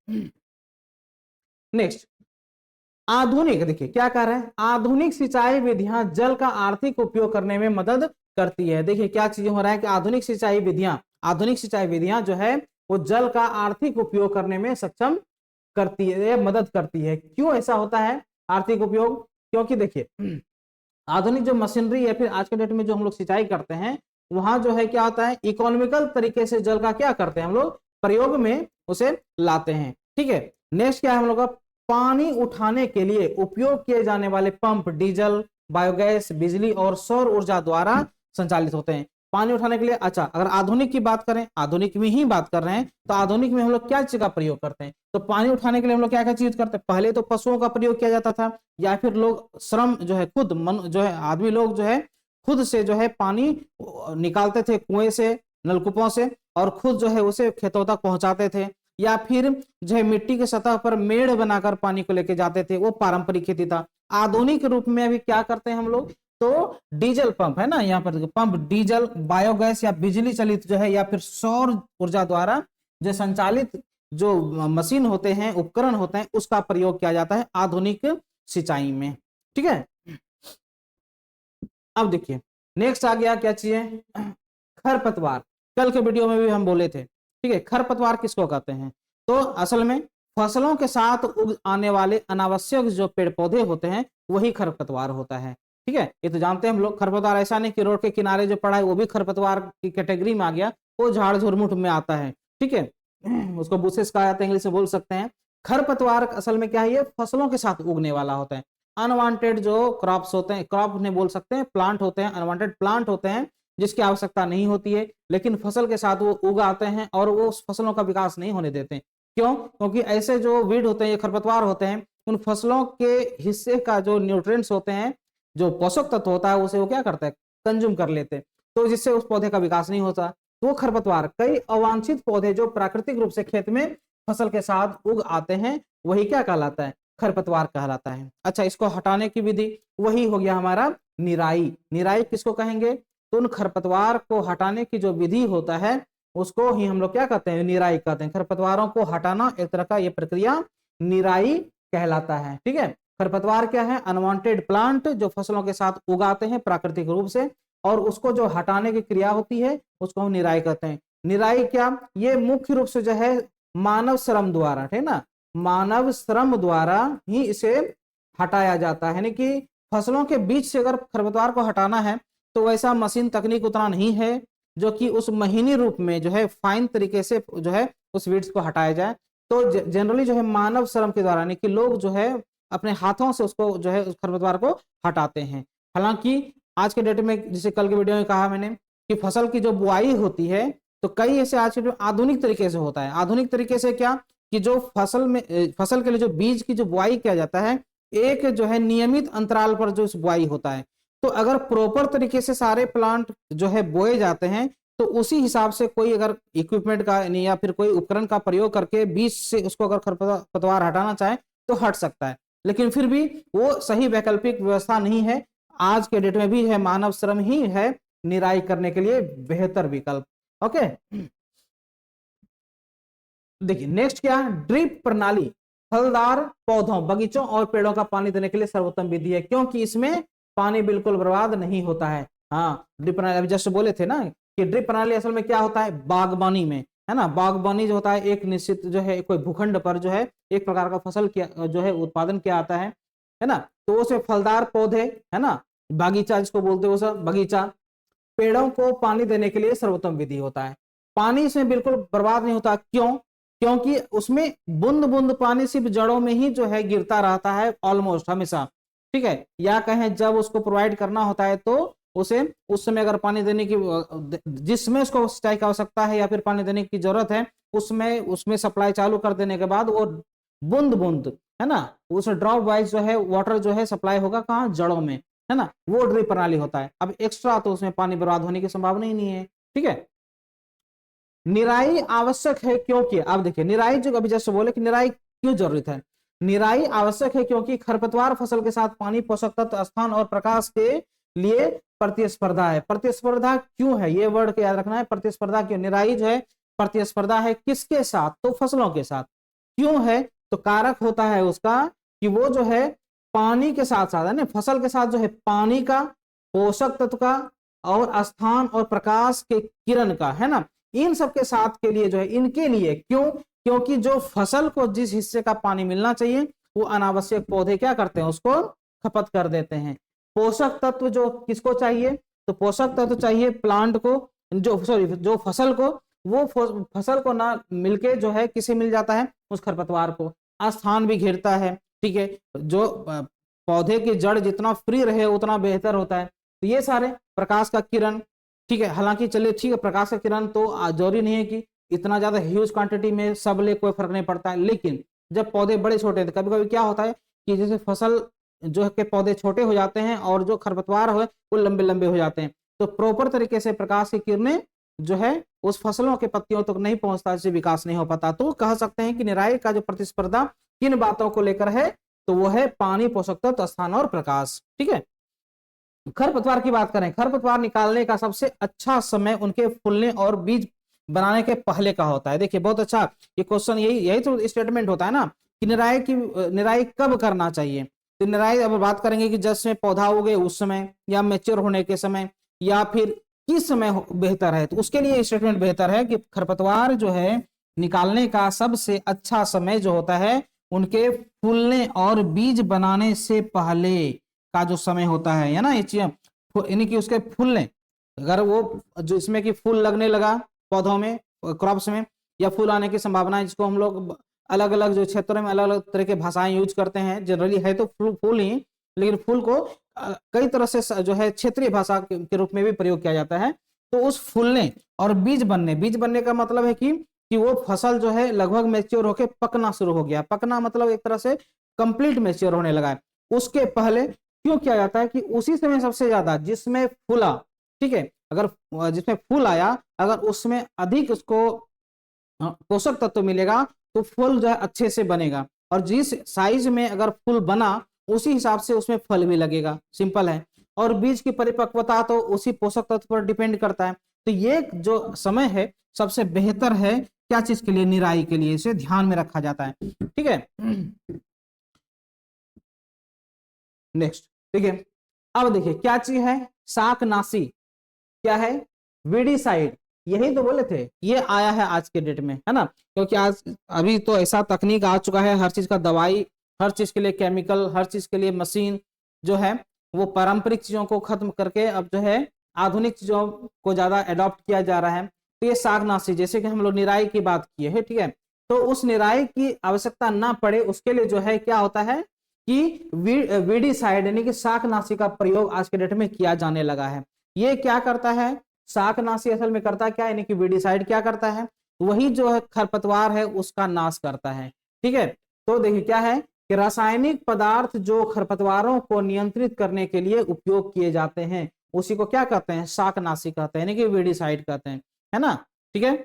नेक्स्ट, आधुनिक, देखिए क्या कह रहा है, आधुनिक सिंचाई विधियां जल का आर्थिक उपयोग करने में मदद करती है। देखिए क्या चीज हो रहा है कि आधुनिक सिंचाई विधियां जो है वो जल का आर्थिक उपयोग करने में सक्षम करती है, मदद करती है। क्यों ऐसा होता है आर्थिक उपयोग, क्योंकि देखिए आधुनिक जो मशीनरी या फिर आज के डेट में जो हम लोग सिंचाई करते हैं, वहां जो है क्या होता है, इकोनॉमिकल तरीके से जल का क्या करते हैं हम लोग, प्रयोग में उसे लाते हैं। ठीक है। नेक्स्ट क्या है हम लोग का, पानी उठाने के लिए उपयोग किए जाने वाले पंप डीजल, बायोगैस, बिजली और सौर ऊर्जा द्वारा संचालित होते हैं। पानी उठाने के लिए, अच्छा अगर आधुनिक की बात करें, आधुनिक में ही बात कर रहे हैं, तो आधुनिक में हम लोग क्या चीज का प्रयोग करते हैं, तो पानी उठाने के लिए हम लोग क्या क्या चीज करते हैं, पहले तो पशुओं का प्रयोग किया जाता था, या फिर लोग श्रम जो है खुद मन जो है आदमी लोग जो है खुद से जो है पानी निकालते थे कुएं से, नलकूपों से, और खुद जो है उसे खेतों तक पहुंचाते थे, या फिर जो है मिट्टी के सतह पर मेड़ बनाकर पानी को लेके जाते थे, वो पारंपरिक खेती था। आधुनिक रूप में अभी क्या करते हैं हम लोग, तो डीजल पंप है ना, यहाँ पर पंप डीजल, बायोगैस या बिजली चलित जो है, या फिर सौर ऊर्जा द्वारा जो संचालित जो मशीन होते हैं, उपकरण होते हैं, उसका प्रयोग किया जाता है आधुनिक सिंचाई में। ठीक है। अब देखिए नेक्स्ट आ गया क्या चीज, खरपतवार। कल के वीडियो में भी हम बोले थे। ठीक है, खरपतवार किसको कहते हैं, तो असल में फसलों के साथ उग आने वाले अनावश्यक जो पेड़ पौधे होते हैं वही खरपतवार होता है। ठीक है, ये तो जानते हैं हम लोग। खरपतवार ऐसा नहीं कि रोड के किनारे जो पड़ा है वो भी खरपतवार की कैटेगरी में आ गया, वो झाड़ झुरमुट में आता है। ठीक है, उसको बुशेस कहा जाता है, इंग्लिश में बोल सकते हैं। खरपतवार असल में क्या है, ये फसलों के साथ उगने वाला होता है। अनवांटेड जो क्रॉप्स होते हैं, क्रॉप नहीं बोल सकते हैं, प्लांट होते हैं, अनवांटेड प्लांट होते हैं जिसकी आवश्यकता नहीं होती है, लेकिन फसल के साथ वो उगाते हैं और वो उस फसलों का विकास नहीं होने देते। क्यों, क्योंकि ऐसे जो वीड होते हैं, ये खरपतवार होते हैं, उन फसलों के हिस्से का जो न्यूट्रिएंट्स होते हैं, जो पोषक तत्व होता है, उसे वो क्या करता है, कंज्यूम कर लेते हैं, तो जिससे उस पौधे का विकास नहीं होता। तो खरपतवार, कई अवांछित पौधे जो प्राकृतिक रूप से खेत में फसल के साथ उग आते हैं, वही क्या कहलाता है, खरपतवार कहलाता है। अच्छा, इसको हटाने की विधि वही हो गया हमारा निराई। निराई किसको कहेंगे, तो उन खरपतवार को हटाने की जो विधि होता है उसको ही हम लोग क्या कहते हैं, निराई कहते हैं। खरपतवारों को हटाना एक तरह का ये प्रक्रिया निराई कहलाता है। ठीक है, खरपतवार क्या है, अनवांटेड प्लांट जो फसलों के साथ उगाते हैं प्राकृतिक रूप से, और उसको जो हटाने की क्रिया होती है उसको हम निराई कहते हैं। निराई क्या, ये मुख्य रूप से जो है मानव श्रम द्वारा, ठीक ना, मानव श्रम द्वारा ही इसे हटाया जाता है। यानी कि फसलों के बीच से अगर खरपतवार को हटाना है तो वैसा मशीन तकनीक उतना नहीं है जो कि उस महीनी रूप में जो है फाइन तरीके से जो है उस वीड्स को हटाया जाए। तो जनरली जो है मानव श्रम के द्वारा, यानी कि लोग जो है अपने हाथों से उसको जो है उस खरपतवार को हटाते हैं। हालांकि आज के डेट में, जैसे कल के वीडियो में कहा मैंने कि फसल की जो बुआई होती है, तो कई ऐसे आज के आधुनिक तरीके से होता है। आधुनिक तरीके से क्या कि जो फसल के लिए जो बीज की जो बुआई किया जाता है, एक जो है नियमित अंतराल पर जो बुआई होता है। तो अगर प्रॉपर तरीके से सारे प्लांट जो है बोए जाते हैं, तो उसी हिसाब से कोई अगर इक्विपमेंट का या फिर कोई उपकरण का प्रयोग करके बीज से उसको अगर खरपतवार हटाना चाहे तो हट सकता है, लेकिन फिर भी वो सही वैकल्पिक व्यवस्था नहीं है। आज के डेट में भी है मानव श्रम ही है निराई करने के लिए बेहतर विकल्प। ओके, देखिए नेक्स्ट क्या है, ड्रिप प्रणाली फलदार पौधों, बगीचों और पेड़ों का पानी देने के लिए सर्वोत्तम विधि है, क्योंकि इसमें पानी बिल्कुल बर्बाद नहीं होता है। हाँ, ड्रिप प्रणाली अभी जस्ट बोले थे ना कि ड्रिप प्रणाली असल में क्या होता है बागबानी में, है ना, बागबानी जो होता है एक निश्चित जो है कोई भूखंड पर जो है एक प्रकार का फसल किया जो है उत्पादन किया आता है ना, तो उसमें फलदार पौधे, है ना, बागीचा जिसको बोलते हो सब बगीचा, पेड़ों को पानी देने के लिए सर्वोत्तम विधि होता है। पानी इसमें बिल्कुल बर्बाद नहीं होता, क्यों? क्योंकि उसमें बूंद बूंद पानी सिर्फ जड़ों में ही जो है गिरता रहता है ऑलमोस्ट हमेशा, ठीक है, या कहें जब उसको प्रोवाइड करना होता है तो उसे उस समय अगर पानी देने की जिसमें उसको सिंचाई की आवश्यकता है या फिर पानी देने की जरूरत है उसमें उसमें सप्लाई चालू कर देने के बाद वो बूंद बूंद, है ना, उस ड्रॉप वाइज जो है वाटर जो है सप्लाई होगा कहाँ जड़ों में, है ना, वो ड्रिप प्रणाली होता है। अब एक्स्ट्रा तो उसमें पानी बर्बाद होने की संभावना ही नहीं है, ठीक है। निराई आवश्यक है क्योंकि अब देखिए निराई जो अभी जैसे बोले कि निराई क्यों जरूरत है, निराई आवश्यक है क्योंकि खरपतवार फसल के साथ पानी, पोषक तत्व, स्थान और प्रकाश के लिए प्रतिस्पर्धा है। प्रतिस्पर्धा क्यों है, ये वर्ड को याद रखना है, प्रतिस्पर्धा क्यों, निराई जो है प्रतिस्पर्धा है किसके साथ, तो फसलों के साथ। क्यों है, तो कारक होता है उसका कि वो जो है पानी के साथ साथ, है ना, फसल के साथ जो है पानी का, पोषक तत्व का और स्थान और प्रकाश के किरण का, है ना, इन सब के साथ के लिए जो है इनके लिए, क्यों? क्योंकि जो फसल को जिस हिस्से का पानी मिलना चाहिए वो अनावश्यक पौधे क्या करते हैं उसको खपत कर देते हैं। पोषक तत्व जो किसको चाहिए, तो पोषक तत्व चाहिए प्लांट को, जो फसल को, वो फसल को ना मिलके जो है किसे मिल जाता है उस खरपतवार को। स्थान भी घेरता है, ठीक है, जो पौधे की जड़ जितना फ्री रहे उतना बेहतर होता है। तो ये सारे प्रकाश का किरण, ठीक है, हालांकि चलिए ठीक है प्रकाश का किरण तो जरूरी नहीं है कि इतना ज्यादा ह्यूज क्वांटिटी में सब ले, कोई फर्क नहीं पड़ता है, लेकिन जब पौधे बड़े छोटे हैं कभी कभी क्या होता है कि जैसे फसल जो है के पौधे छोटे हो जाते हैं और जो खरपतवार हो वो लंबे लंबे हो जाते हैं, तो प्रॉपर तरीके से प्रकाश की किरणें जो है उस फसलों के पत्तियों तक नहीं पहुंचता, इससे विकास नहीं हो पाता। तो कह सकते हैं कि निराई का जो प्रतिस्पर्धा किन बातों को लेकर है, तो वो है पानी, पोषक तत्व, स्थान और प्रकाश, ठीक है। खरपतवार की बात करें, खरपतवार निकालने का सबसे अच्छा समय उनके फूलने और बीज बनाने के पहले का होता है। देखिए बहुत अच्छा ये क्वेश्चन, यही तो स्टेटमेंट होता है ना कि निराई कब करना चाहिए। तो निराई अब बात करेंगे कि जब पौधा उगे उस समय, या मैच्योर होने के समय, या फिर किस समय बेहतर है, तो उसके लिए स्टेटमेंट बेहतर है कि खरपतवार जो है निकालने का सबसे अच्छा समय जो होता है उनके फूलने और बीज बनाने से पहले का जो समय होता है ना, ये चीज यानी कि उसके फूलने, अगर वो जो इसमें कि फूल लगने लगा पौधों में, क्रॉप्स में, या फूल आने की संभावना है, जिसको हम लोग अलग अलग जो क्षेत्रों में अलग अलग तरह के भाषाएं यूज करते हैं, जनरली है तो फूल ही, लेकिन फूल को कई तरह से जो है क्षेत्रीय भाषा के रूप में भी प्रयोग किया जाता है। तो उस फूलने और बीज बनने का मतलब है कि वो फसल जो है लगभग मैच्योर होकर पकना शुरू हो गया। पकना मतलब एक तरह से कंप्लीट मैच्योर होने लगा है। उसके पहले क्यों किया जाता है कि उसी समय सबसे ज्यादा जिसमें फूला, ठीक है, अगर जिसमें फूल आया अगर उसमें अधिक उसको पोषक तत्व मिलेगा तो फूल जो है अच्छे से बनेगा, और जिस साइज में अगर फूल बना उसी हिसाब से उसमें फल भी लगेगा, सिंपल है। और बीज की परिपक्वता तो उसी पोषक तत्व पर डिपेंड करता है। तो ये जो समय है सबसे बेहतर है क्या चीज के लिए, निराई के लिए, इसे ध्यान में रखा जाता है, ठीक है। नेक्स्ट, ठीक है, अब देखिए क्या चीज है, शाकनाशी, क्या है, वीडीसाइड, यही तो बोले थे, ये आया है आज के डेट में, है ना, क्योंकि आज अभी तो ऐसा तकनीक आ चुका है, हर चीज का दवाई, हर चीज के लिए केमिकल, हर चीज के लिए मशीन जो है वो पारंपरिक चीजों को खत्म करके अब जो है आधुनिक चीजों को ज्यादा अडॉप्ट किया जा रहा है। तो ये शाकनाशी, जैसे कि हम लोग निराई की बात किए है, ठीक है, तो उस निराई की आवश्यकता ना पड़े उसके लिए जो है क्या होता है कि वीडीसाइड यानी कि शाकनाशी का प्रयोग आज के डेट में किया जाने लगा है। ये क्या करता है, शाकनाशी असल में करता क्या है, यानी कि वीडीसाइड क्या करता है, वही जो है खरपतवार है उसका नाश करता है, ठीक है। तो देखिए क्या है कि रासायनिक पदार्थ जो खरपतवारों को नियंत्रित करने के लिए उपयोग किए जाते हैं उसी को क्या कहते हैं, शाकनाशी कहते हैं, यानी कि वीडीसाइड कहते हैं, है ना, ठीक है।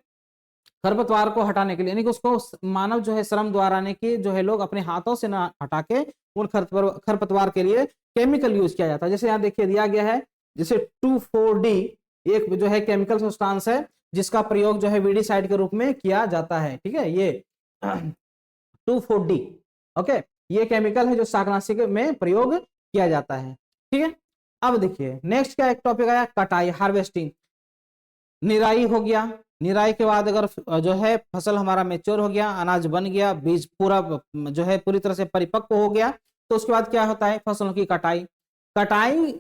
खरपतवार को हटाने के लिए, यानी कि उसको मानव जो है श्रम द्वारा, यानी कि जो है लोग अपने हाथों से ना हटा के उन खरपतवार के लिए केमिकल यूज किया जाता है। जैसे यहाँ देखिए दिया गया है, जैसे 2,4-D एक जो है केमिकल सब्सटेंस है जिसका प्रयोग जो है वीडीसाइड के रूप में किया जाता है, ठीक है, ये 2,4-D, ओके, ये केमिकल है जो शाकनाशी में प्रयोग किया जाता है, ठीक है। अब देखिए नेक्स्ट क्या एक टॉपिक आया, कटाई, हार्वेस्टिंग। निराई हो गया, निराई के बाद अगर जो है फसल हमारा मेच्योर हो गया, अनाज बन गया, बीज पूरा जो है पूरी तरह से परिपक्व हो गया, तो उसके बाद क्या होता है, फसलों की कटाई। कटाई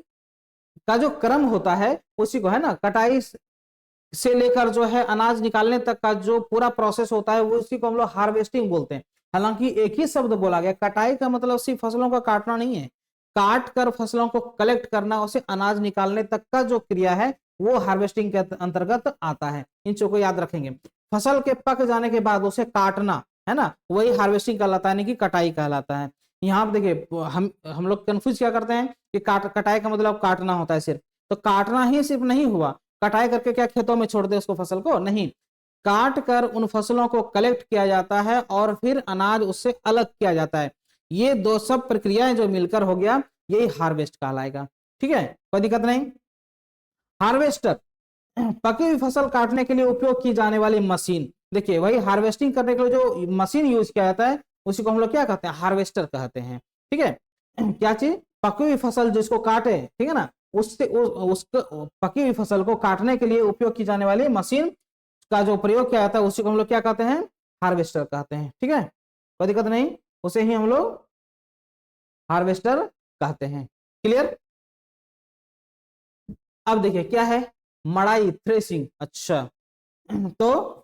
का जो क्रम होता है उसी को है ना, कटाई से लेकर जो है अनाज निकालने तक का जो पूरा प्रोसेस होता है वो उसी को हम लोग हार्वेस्टिंग बोलते हैं। हालांकि एक ही शब्द बोला गया, कटाई का मतलब सिर्फ फसलों का काटना नहीं है, काट कर फसलों को कलेक्ट करना, उसे अनाज निकालने तक का जो क्रिया है वो हार्वेस्टिंग के अंतर्गत आता है। इन चीजों को याद रखेंगे। फसल के पक जाने के बाद उसे काटना है ना, वही हार्वेस्टिंग कहलाता है, नहीं कि कटाई कहलाता है। यहाँ पे देखिए हम लोग कंफ्यूज क्या करते हैं कि कटाई का मतलब काटना होता है सिर्फ, तो काटना ही सिर्फ नहीं हुआ, कटाई करके क्या खेतों में छोड़ दे उसको फसल को, नहीं, काट कर उन फसलों को कलेक्ट किया जाता है और फिर अनाज उससे अलग किया जाता है। ये दो सब प्रक्रियाएं जो मिलकर हो गया, यही हार्वेस्ट कहलाएगा। ठीक है, कोई दिक्कत नहीं। हार्वेस्टर पकी हुई फसल काटने के लिए उपयोग की जाने वाली मशीन। देखिए वही हार्वेस्टिंग करने के लिए जो मशीन यूज किया जाता है उसी को हम लोग क्या कहते हैं, हार्वेस्टर कहते हैं। ठीक है, क्या चीज, पकी हुई फसल जिसको काटे, ठीक है ना, उससे उसको पकी हुई फसल को काटने के लिए उपयोग की जाने वाली मशीन का जो प्रयोग किया जाता है उसी को हम लोग क्या कहते हैं, हार्वेस्टर कहते हैं। ठीक है, कोई दिक्कत नहीं, उसे ही हम लोग हार्वेस्टर कहते हैं। क्लियर। अब देखिए क्या है, मड़ाई, थ्रेसिंग। अच्छा, तो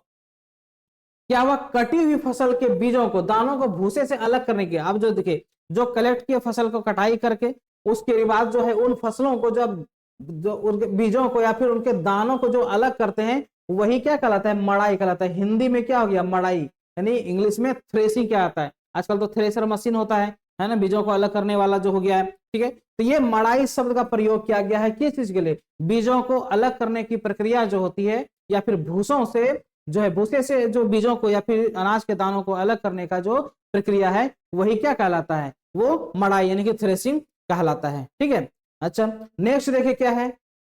क्या हुआ, कटी हुई फसल के बीजों को, दानों को भूसे से अलग करने की। अब जो देखिए, जो कलेक्ट किए फसल को कटाई करके उसके बाद जो है उन फसलों को जब जो उनके बीजों को या फिर उनके दानों को जो अलग करते हैं वही क्या कहलाता है, मड़ाई कहलाता है। हिंदी में क्या हो गया, मड़ाई, यानी इंग्लिश में थ्रेसिंग क्या आता है, आजकल तो थ्रेसर मशीन होता है ना, बीजों को अलग करने वाला जो हो गया है। ठीक है, तो ये मड़ाई शब्द का प्रयोग किया गया है किस चीज के लिए, बीजों को अलग करने की प्रक्रिया जो होती है, या फिर भूसों से जो है, भूसे से जो बीजों को या फिर अनाज के दानों को अलग करने का जो प्रक्रिया है वही क्या कहलाता है, वो मड़ाई यानी कि थ्रेसिंग कहलाता है। ठीक है, अच्छा नेक्स्ट देखिए क्या है,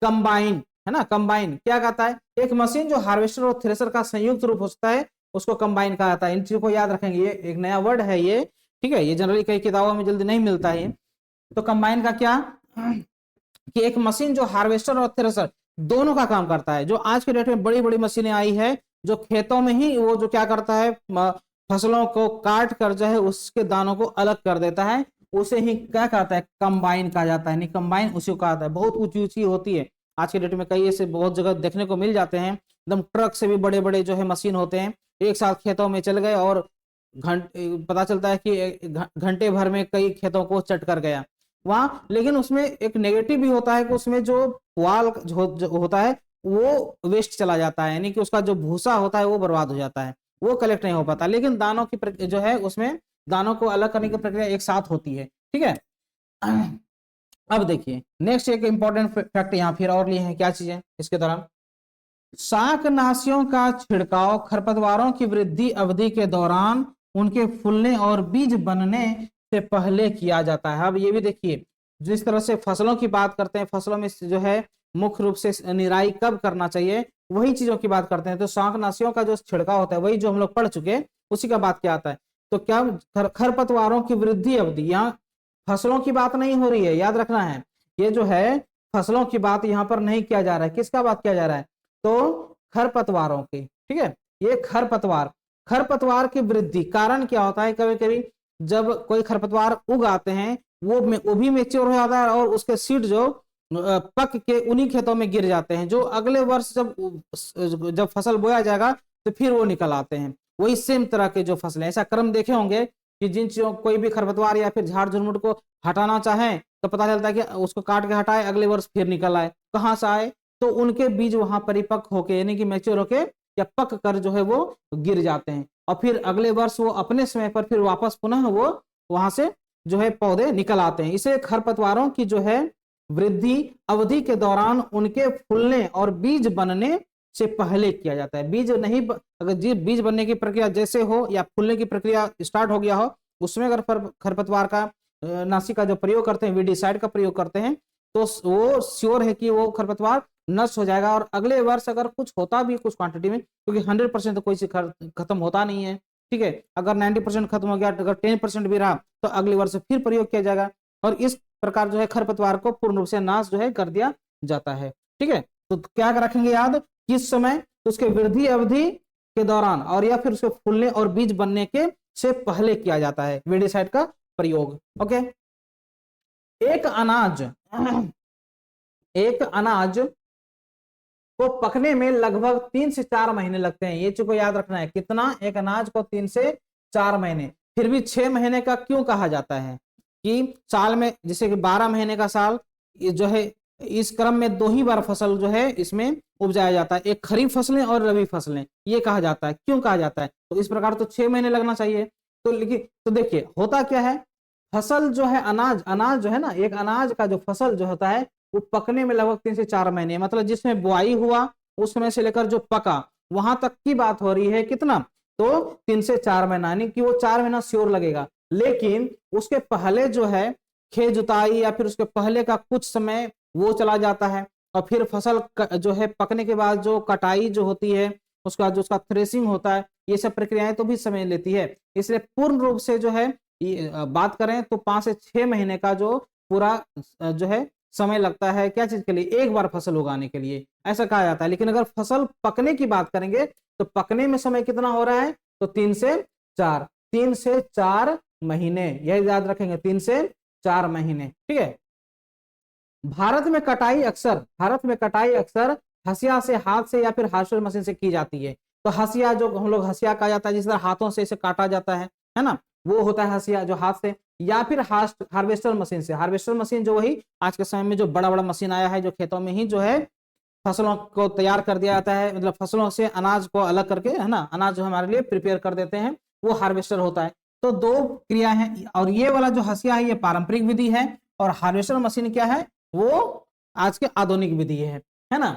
कंबाइन, है ना। कंबाइन क्या कहता है, एक मशीन जो हार्वेस्टर और थ्रेसर का संयुक्त रूप होता है उसको कंबाइन कहा जाता है। इन चीजों को याद रखेंगे, ये एक नया वर्ड है ये। ठीक है, ये जनरली कई किताबों में जल्दी नहीं मिलता है। तो कंबाइन का क्या, कि एक मशीन जो हार्वेस्टर और थ्रेसर दोनों का काम करता है। जो आज के डेट में बड़ी बड़ी मशीनें आई है जो खेतों में ही वो जो क्या करता है, फसलों को काट कर जो है उसके दानों को अलग कर देता है, उसे ही क्या कहता है, कंबाइन कहा जाता है। नहीं, कंबाइन उसी को कहता है। बहुत ऊंची ऊंची होती है आज के डेट में, कई ऐसे बहुत जगह देखने को मिल जाते हैं, एकदम ट्रक से भी बड़े बड़े जो है मशीन होते हैं, एक साथ खेतों में चल गए और पता चलता है कि घंटे भर में कई खेतों को चट कर गया वहां। लेकिन उसमें एक नेगेटिव भी होता है कि उसमें जो पुआल जो होता है वो वेस्ट चला जाता है, यानी कि उसका जो भूसा होता है वो बर्बाद हो जाता है, वो कलेक्ट नहीं हो पाता। लेकिन दानों की जो है उसमें दानों को अलग करने की प्रक्रिया एक साथ होती है। ठीक है, अब देखिए नेक्स्ट एक इंपॉर्टेंट फैक्ट यहाँ फिर और लिए हैं, क्या चीजें इसके दौरान, शाकनाशियों का छिड़काव खरपतवारों की वृद्धि अवधि के दौरान उनके फूलने और बीज बनने से पहले किया जाता है। अब ये भी देखिए, जिस तरह से फसलों की बात करते हैं, फसलों में जो है मुख्य रूप से निराई कब करना चाहिए वही चीजों की बात करते हैं। तो शाकनाशियों का जो छिड़काव होता है वही जो हम लोग पढ़ चुके हैं उसी का बात क्या आता है। तो क्या खरपतवारों की वृद्धि अवधि, यहाँ फसलों की बात नहीं हो रही है, याद रखना है, ये जो है फसलों की बात यहाँ पर नहीं किया जा रहा है। किसका बात किया जा रहा है, तो खरपतवारों की। ठीक है, ये खरपतवार की वृद्धि कारण क्या होता है, कभी कभी जब कोई खरपतवार उग आते हैं वो भी मेच्योर हो जाता है और उसके सीड जो पक के उन्हीं खेतों में गिर जाते हैं, जो अगले वर्ष जब फसल बोया जाएगा तो फिर वो निकल आते हैं। वही सेम तरह के जो फसलें, ऐसा क्रम देखे होंगे कि जिन चीजों कोई भी खरपतवार या फिर झाड़ झुरमुट को हटाना चाहे तो पता चलता है कि उसको काट के हटाए, अगले वर्ष फिर निकल आए। कहाँ से आए, तो उनके बीज वहां परिपक्व होके यानी कि मैच्योर होके या पक कर जो है वो गिर जाते हैं और फिर अगले वर्ष वो अपने समय पर फिर वापस पुनः वो वहां से जो है पौधे निकल आते हैं। इसे खरपतवारों की जो है वृद्धि अवधि के दौरान उनके फूलने और बीज बनने से पहले किया जाता है। बीज नहीं अगर बीज बनने की प्रक्रिया जैसे हो या फूलने की प्रक्रिया स्टार्ट हो गया हो, उसमें अगर खरपतवार का नाशी का जो प्रयोग करते हैं, वीडीसाइड का प्रयोग करते हैं, तो वो श्योर है कि वो खरपतवार नष्ट हो जाएगा। और अगले वर्ष अगर कुछ होता भी कुछ क्वांटिटी में, क्योंकि 100% तो कोई चीज खत्म होता नहीं है। ठीक है, अगर 90% खत्म हो गया, अगर 10% भी रहा तो अगले वर्ष फिर प्रयोग किया जाएगा और इस प्रकार जो है खरपतवार को पूर्ण रूप से नाश जो है कर दिया जाता है। ठीक है, तो क्या रखेंगे याद, किस समय? तो उसके वृद्धि अवधि के दौरान और या फिर उसके फूलने और बीज बनने के से पहले किया जाता है वीडिसाइड का प्रयोग। ओके, एक अनाज एक अनाज को पकने में लगभग 3 से 4 महीने लगते हैं। ये चीज को याद रखना है, कितना? एक अनाज को 3 से 4 महीने। फिर भी 6 महीने का क्यों कहा जाता है? कि साल में जैसे कि 12 महीने का साल जो है, इस क्रम में 2 ही बार फसल जो है इसमें उपजाया जाता है, एक खरीफ फसलें और रबी फसलें। ये कहा जाता है, क्यों कहा जाता है? तो इस प्रकार तो 6 महीने लगना चाहिए। तो लेकिन तो देखिए होता क्या है, फसल जो है अनाज जो है ना, एक अनाज का जो फसल जो होता है वो पकने में लगभग 3 से 4 महीने, मतलब जिसमें बुआई हुआ उस समय से लेकर जो पका वहां तक की बात हो रही है। कितना? तो 3 से 4 महीना, यानी कि वो 4 महीना श्योर लगेगा। लेकिन उसके पहले जो है खेत जुताई या फिर उसके पहले का कुछ समय वो चला जाता है, और फिर फसल जो है पकने के बाद जो कटाई जो होती है, उसका जो उसका थ्रेसिंग होता है, ये सब प्रक्रियाएं तो भी समय लेती है। इसलिए पूर्ण रूप से जो है बात करें तो 5 से 6 महीने का जो पूरा जो है समय लगता है, क्या चीज के लिए? एक बार फसल उगाने के लिए, ऐसा कहा जाता है। लेकिन अगर फसल पकने की बात करेंगे तो पकने में समय कितना हो रहा है? तो 3 से 4 महीने, यही याद रखेंगे, 3 से 4 महीने। ठीक है। भारत में कटाई अक्सर हसिया से, हाथ से या फिर हार्वेस्टर मशीन से की जाती है। तो हसिया जो हम लोग हसिया कहा जाता है, जिस तरह हाथों से इसे काटा जाता है ना, वो होता है हसिया जो हाथ से, या फिर हार्वेस्टर मशीन से। हार्वेस्टर मशीन जो वही आज के समय में जो बड़ा बड़ा मशीन आया है, जो खेतों में ही जो है फसलों को तैयार कर दिया जाता है, मतलब फसलों से अनाज को अलग करके, है ना, अनाज जो हमारे लिए प्रिपेयर कर देते हैं, वो हार्वेस्टर होता है। तो 2 क्रिया है, और ये वाला जो हसिया है ये पारंपरिक विधि है, और हार्वेस्टर मशीन क्या है? वो आज के आधुनिक विधि है ना।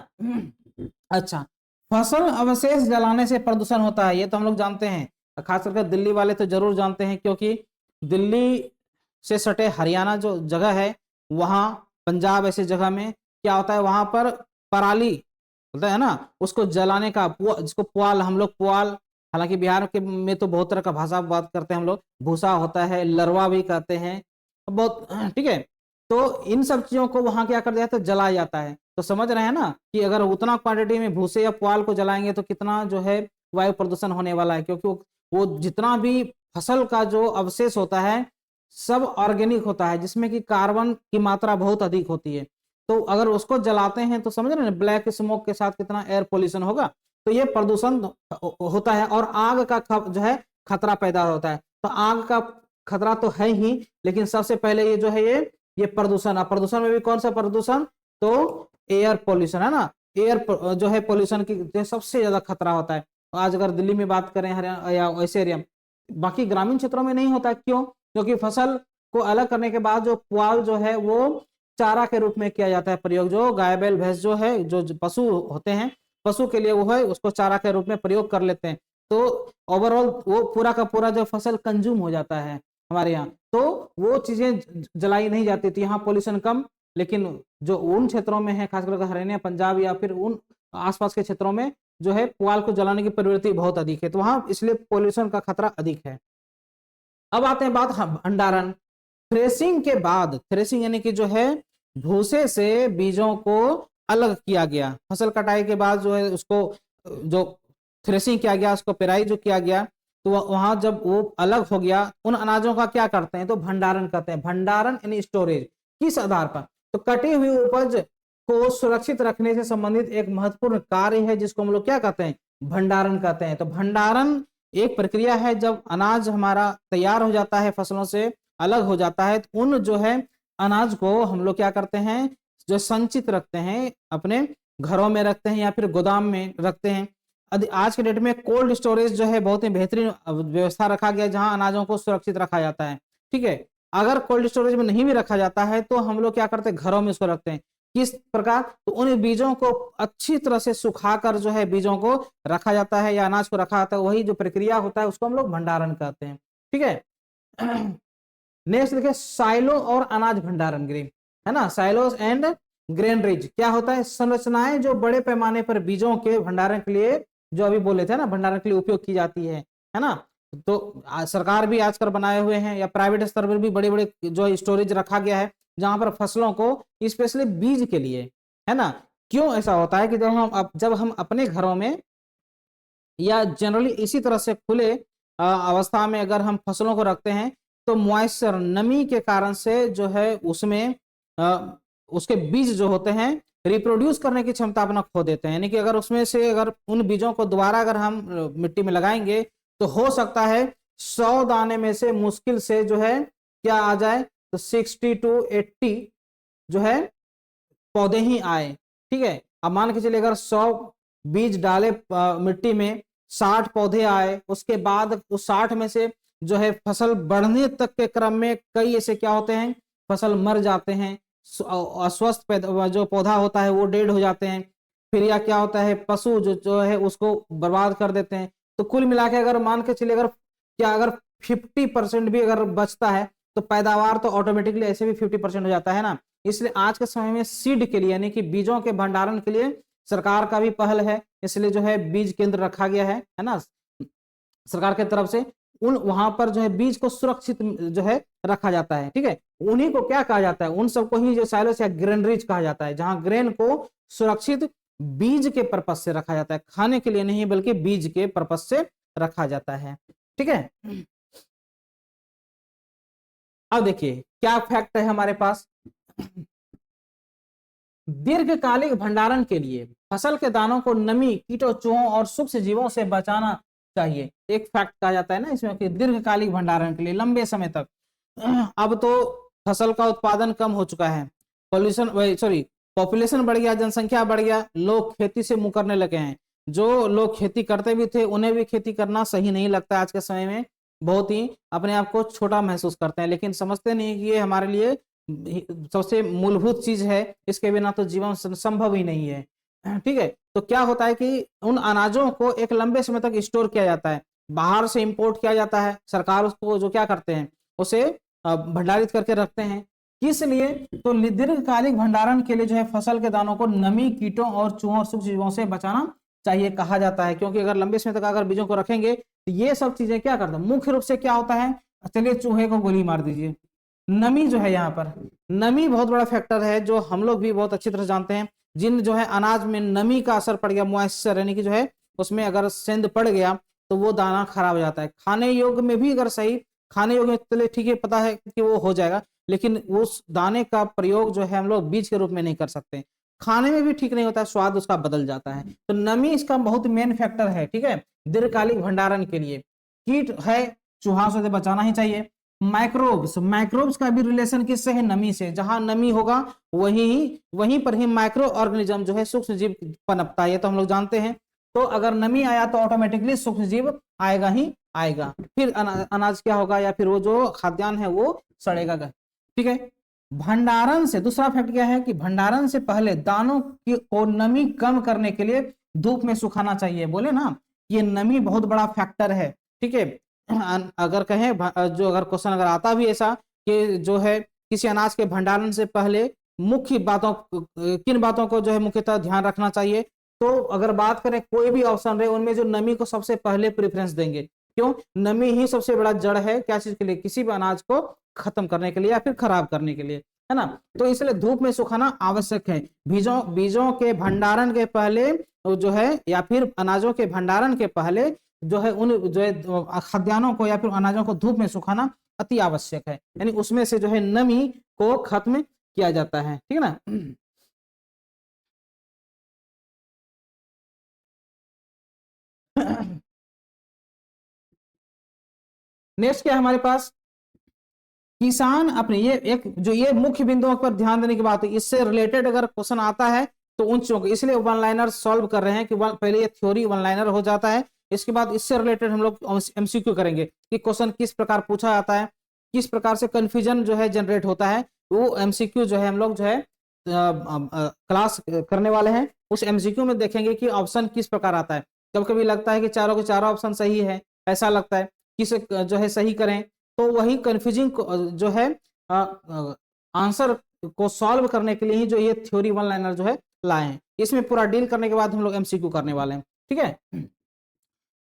अच्छा, फसल अवशेष जलाने से प्रदूषण होता है, ये तो हम लोग जानते हैं, खास करके दिल्ली वाले तो जरूर जानते हैं, क्योंकि दिल्ली से सटे हरियाणा जो जगह है, वहां पंजाब ऐसे जगह में क्या होता है, वहां पर पराली होता है ना, उसको जलाने का जिसको पुआल, हम लोग पुआल, हालांकि बिहार के में तो बहुत तरह का भाषा बात करते हैं हम लोग, भूसा होता है, लरवा भी कहते हैं, बहुत, ठीक है। तो इन सब चीजों को वहां क्या कर दिया जाता है? जलाया जाता है। तो समझ रहे हैं ना कि अगर उतना क्वांटिटी में भूसे या पुआल को जलाएंगे तो कितना जो है वायु प्रदूषण होने वाला है, क्योंकि वो जितना भी फसल का जो अवशेष होता है सब ऑर्गेनिक होता है, जिसमें कि कार्बन की मात्रा बहुत अधिक होती है। तो अगर उसको जलाते हैं तो समझ रहे हैं ब्लैक स्मोक के साथ कितना एयर पोल्यूशन होगा, तो ये प्रदूषण होता है। और आग का जो है खतरा पैदा होता है। तो आग का खतरा तो है ही, लेकिन सबसे पहले ये जो है ये प्रदूषण, प्रदूषण में भी कौन सा प्रदूषण? तो एयर पोल्यूशन, है ना। एयर जो है पोल्यूशन की जो सबसे ज्यादा खतरा होता है। आज अगर दिल्ली में बात करें हरियाणा या ऐसे एरिया, बाकी ग्रामीण क्षेत्रों में नहीं होता, क्यों? क्योंकि फसल को अलग करने के बाद जो पुआल जो है वो चारा के रूप में किया जाता है प्रयोग, जो गाय बैल भैंस जो है, जो पशु होते हैं, पशु के लिए वो है, उसको चारा के रूप में प्रयोग कर लेते हैं। तो ओवरऑल वो पूरा का पूरा जो फसल कंज्यूम हो जाता है हमारे यहाँ, तो वो चीजें जलाई नहीं जाती थी। यहाँ पोल्यूशन कम, लेकिन जो उन क्षेत्रों में है, खासकर हरियाणा पंजाब या फिर उन आसपास के क्षेत्रों में जो है पुआल को जलाने की प्रवृत्ति बहुत अधिक है, तो वहां इसलिए पोल्यूशन का खतरा अधिक है। अब आते हैं बात भंडारण। थ्रेसिंग के बाद, थ्रेसिंग यानी कि जो है भूसे से बीजों को अलग किया गया, फसल कटाई के बाद जो है उसको जो थ्रेसिंग किया गया, उसको पेराई जो किया गया, तो वहां जब वो अलग हो गया, उन अनाजों का क्या करते हैं? तो भंडारण करते हैं। भंडारण यानी स्टोरेज, किस आधार पर? तो कटी हुई उपज को सुरक्षित रखने से संबंधित एक महत्वपूर्ण कार्य है, जिसको हम लोग क्या कहते हैं? भंडारण कहते हैं। तो भंडारण एक प्रक्रिया है, जब अनाज हमारा तैयार हो जाता है, फसलों से अलग हो जाता है, तो उन जो है अनाज को हम लोग क्या करते हैं? जो संचित रखते हैं, अपने घरों में रखते हैं या फिर गोदाम में रखते हैं। आज के डेट में कोल्ड स्टोरेज जो है बहुत ही बेहतरीन व्यवस्था रखा गया, जहां अनाजों को सुरक्षित रखा जाता है। ठीक है। अगर कोल्ड स्टोरेज में नहीं भी रखा जाता है तो हम लोग क्या करते हैं? घरों में उसको रखते हैं। किस प्रकार? तो उन बीजों को अच्छी तरह से सुखाकर जो है बीजों को रखा जाता है, या अनाज को रखा जाता है, वही जो प्रक्रिया होता है उसको हम लोग भंडारण कहते हैं। ठीक है। नेक्स्ट देखिए, साइलो और अनाज भंडारण गृह, है ना। साइलोस एंड ग्रेनरीज क्या होता है? संरचनाएं जो बड़े पैमाने पर बीजों के भंडारण के लिए, जो अभी बोले थे ना, भंडारण के लिए उपयोग की जाती है ना। तो सरकार भी आजकल बनाए हुए हैं, या प्राइवेट स्तर पर भी बड़े बड़े जो स्टोरेज रखा गया है, जहां पर फसलों को स्पेशली बीज के लिए, है ना, क्यों ऐसा होता है कि जब हम अपने घरों में या जनरली इसी तरह से खुले अवस्था में अगर हम फसलों को रखते हैं, तो मॉइस्चर नमी के कारण से जो है उसमें उसके बीज जो होते हैं रिप्रोड्यूस करने की क्षमता अपना खो देते हैं। यानी कि अगर उसमें से अगर उन बीजों को दोबारा अगर हम मिट्टी में लगाएंगे, तो हो सकता है 100 दाने में से मुश्किल से जो है क्या आ जाए, तो 60 to 80 जो है पौधे ही आए। ठीक है, अब मान के चलिए अगर 100 बीज डाले मिट्टी में, 60 पौधे आए, उसके बाद उस 60 में से जो है फसल बढ़ने तक के क्रम में कई ऐसे क्या होते हैं, फसल मर जाते हैं, अस्वस्थ जो पौधा होता है वो डेड हो जाते हैं, फिर या क्या होता है पशु जो है उसको बर्बाद कर देते हैं। तो कुल मिला के अगर मान के चलिए अगर 50% भी अगर बचता है, तो पैदावार तो ऑटोमेटिकली ऐसे भी 50% हो जाता है ना। इसलिए आज के समय में सीड के लिए यानी कि बीजों के भंडारण के लिए सरकार का भी पहल है, इसलिए जो है बीज केंद्र रखा गया है ना सरकार की तरफ से। वहां पर जो है बीज को सुरक्षित जो है रखा जाता है। ठीक है, उन्हीं को क्या कहा जाता है, उन सबको ही जो साइलोस या ग्रेनरीज कहा जाता है, जहां ग्रेन को सुरक्षित बीज के पर्पज से रखा जाता है, खाने के लिए नहीं बल्कि बीज के पर्पज से रखा जाता है। ठीक है, अब देखिए क्या फैक्ट है हमारे पास। दीर्घकालिक भंडारण के लिए फसल के दानों को नमी, कीटों, चूहों और सूक्ष्म जीवों से बचाना चाहिए। एक फैक्ट कहा जाता है ना इसमें कि दीर्घकालिक भंडारण के लिए लंबे समय तक। अब तो फसल का उत्पादन कम हो चुका है, पॉपुलेशन बढ़ गया, जनसंख्या बढ़ गया, लोग खेती से मुंह करने लगे हैं। जो लोग खेती करते भी थे उन्हें भी खेती करना सही नहीं लगता आज के समय में, बहुत ही अपने आप को छोटा महसूस करते हैं, लेकिन समझते नहीं कि ये हमारे लिए सबसे मूलभूत चीज है, इसके बिना तो जीवन संभव ही नहीं है। ठीक है, तो क्या होता है कि उन अनाजों को एक लंबे समय तक स्टोर किया जाता है, बाहर से इंपोर्ट किया जाता है, सरकार उसको जो क्या करते हैं उसे भंडारित करके रखते हैं। किस लिए, तो दीर्घकालिक भंडारण के लिए जो है फसल के दानों को नमी, कीटों और चूहों और सूक्ष्म जीवों से बचाना चाहिए कहा जाता है, क्योंकि अगर लंबे समय तक अगर बीजों को रखेंगे तो ये सब चीजें क्या करते हैं, मुख्य रूप से क्या होता है, चलिए चूहे को गोली मार दीजिए, नमी जो है यहाँ पर नमी बहुत बड़ा फैक्टर है, जो हम लोग भी बहुत अच्छी तरह जानते हैं। जिन जो है अनाज में नमी का असर पड़ गया, मॉइस्चर यानी कि जो है उसमें अगर सेंध पड़ गया तो वो दाना खराब हो जाता है। खाने योग्य में भी अगर सही खाने योग्य में चलिए ठीक है, पता है कि वो हो जाएगा, लेकिन उस दाने का प्रयोग जो है हम लोग बीज के रूप में नहीं कर सकते, खाने में भी ठीक नहीं होता है, स्वाद उसका बदल जाता है। तो नमी इसका बहुत मेन फैक्टर है। ठीक है, दीर्घकालिक भंडारण के लिए कीट है, चूहा से बचाना ही चाहिए। माइक्रोब्स का भी रिलेशन किससे है, नमी से। जहां नमी होगा वहीं पर ही माइक्रो ऑर्गेनिज्म जो है सूक्ष्म जीव पनपता है, ये तो हम लोग जानते हैं। तो अगर नमी आया तो ऑटोमेटिकली सूक्ष्म जीव आएगा ही आएगा, फिर अनाज क्या होगा, या फिर वो जो खाद्यान्न है वो सड़ेगा। ठीक है, भंडारण से दूसरा फैक्ट क्या है कि भंडारण से पहले दानों को नमी कम करने के लिए धूप में सुखाना चाहिए। बोले ना, ये नमी बहुत बड़ा फैक्टर है। ठीक है, अगर कहें जो अगर क्वेश्चन अगर आता भी ऐसा कि जो है किसी अनाज के भंडारण से पहले मुख्य बातों किन बातों को जो है मुख्यतः ध्यान रखना चाहिए, तो अगर बात करें कोई भी ऑप्शन रहे उनमें जो नमी को सबसे पहले प्रेफरेंस देंगे। क्यों, नमी ही सबसे बड़ा जड़ है क्या चीज के लिए, किसी भी अनाज को खत्म करने के लिए या फिर खराब करने के लिए, है ना। तो इसलिए धूप में सुखाना आवश्यक है। बीजों के भंडारण के पहले जो है या फिर अनाजों के भंडारण के पहले जो है उन जो है खाद्यान्नों को या फिर अनाजों को धूप में सुखाना अति आवश्यक है, यानी उसमें से जो है नमी को खत्म किया जाता है। ठीक है ना। नेक्स्ट क्या है हमारे पास, किसान अपने ये मुख्य बिंदुओं पर ध्यान देने की बात है। इससे रिलेटेड अगर क्वेश्चन आता है तो उन चीजों को, इसलिए वन लाइनर सॉल्व कर रहे हैं कि पहले ये थ्योरी वन लाइनर हो जाता है, इसके बाद इससे रिलेटेड हम लोग एमसीक्यू करेंगे कि क्वेश्चन किस प्रकार पूछा जाता है, किस प्रकार से कंफ्यूजन जो है जनरेट होता है। वो एमसीक्यू जो है हम लोग जो है क्लास करने वाले हैं, उस एमसीक्यू में देखेंगे कि ऑप्शन किस प्रकार आता है। कभी कभी लगता है कि चारों के चारों ऑप्शन सही है, ऐसा लगता है, किस जो है सही करें, तो वही कंफ्यूजिंग जो है आंसर को सॉल्व करने के लिए ही जो ये थ्योरी वन लाइनर जो है लाए हैं। इसमें पूरा डील करने के बाद हम लोग एमसीक्यू करने वाले हैं। ठीक है,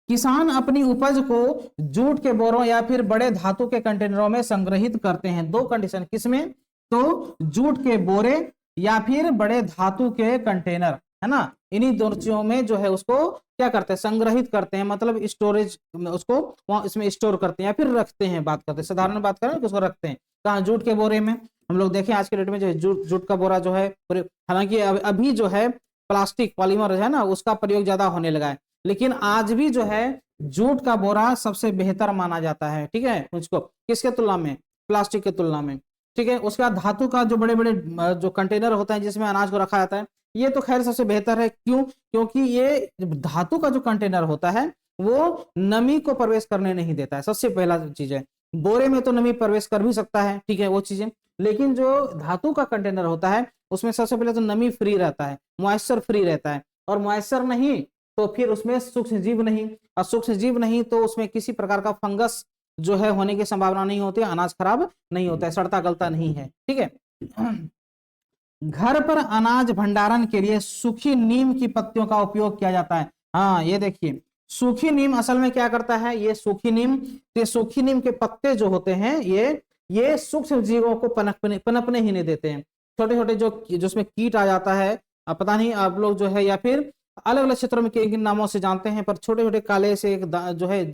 किसान अपनी उपज को जूट के बोरों या फिर बड़े धातु के कंटेनरों में संग्रहित करते हैं। दो कंडीशन, किसमें, तो जूट के बोरे या फिर बड़े धातु के कंटेनर, है ना, इन्हीं दोनों चीजों में जो है उसको क्या करते हैं, संग्रहित करते हैं, मतलब स्टोरेज, उसको वहां इसमें स्टोर करते हैं या फिर रखते हैं, बात करते हैं साधारण बात करें तो उसको रखते हैं कहाँ, जूट के बोरे में। हम लोग देखें आज के डेट में जो है जूट का बोरा जो है, हालांकि अभी जो है प्लास्टिक पॉलीमर है ना उसका प्रयोग ज्यादा होने लगा है, लेकिन आज भी जो है जूट का बोरा सबसे बेहतर माना जाता है, ठीक है, उसको किसके तुलना में, प्लास्टिक के तुलना में, ठीक है। उसके बाद धातु का जो बड़े बड़े जो कंटेनर होता है जिसमें अनाज को रखा जाता है, ये तो खैर सबसे बेहतर है, क्यों, क्योंकि ये धातु का जो कंटेनर होता है वो नमी को प्रवेश करने नहीं देता है, सबसे पहला चीज है। बोरे में तो नमी प्रवेश कर भी सकता है, ठीक है, वो चीजें, लेकिन जो धातु का कंटेनर होता है उसमें सबसे पहले तो नमी फ्री रहता है, मॉइस्चर फ्री रहता है, और मॉइस्चर नहीं तो फिर उसमें सूक्ष्म जीव नहीं, और सूक्ष्म जीव नहीं तो उसमें किसी प्रकार का फंगस जो है होने की संभावना नहीं होती, अनाज खराब नहीं होता है, सड़ता गलता नहीं है, ठीक है। घर पर अनाज भंडारण के लिए सूखी नीम की पत्तियों का उपयोग किया जाता है। हाँ ये देखिए, सूखी नीम असल में क्या करता है, ये सूखी नीम, ये सूखी नीम के पत्ते जो होते हैं ये सूक्ष्म जीवों को पनपने ही नहीं देते हैं। छोटे छोटे जो उसमें कीट आ जाता है, अब पता नहीं आप लोग जो है या फिर अलग अलग क्षेत्रों में किन नामों से जानते हैं, पर छोटे छोटे काले से एक जो है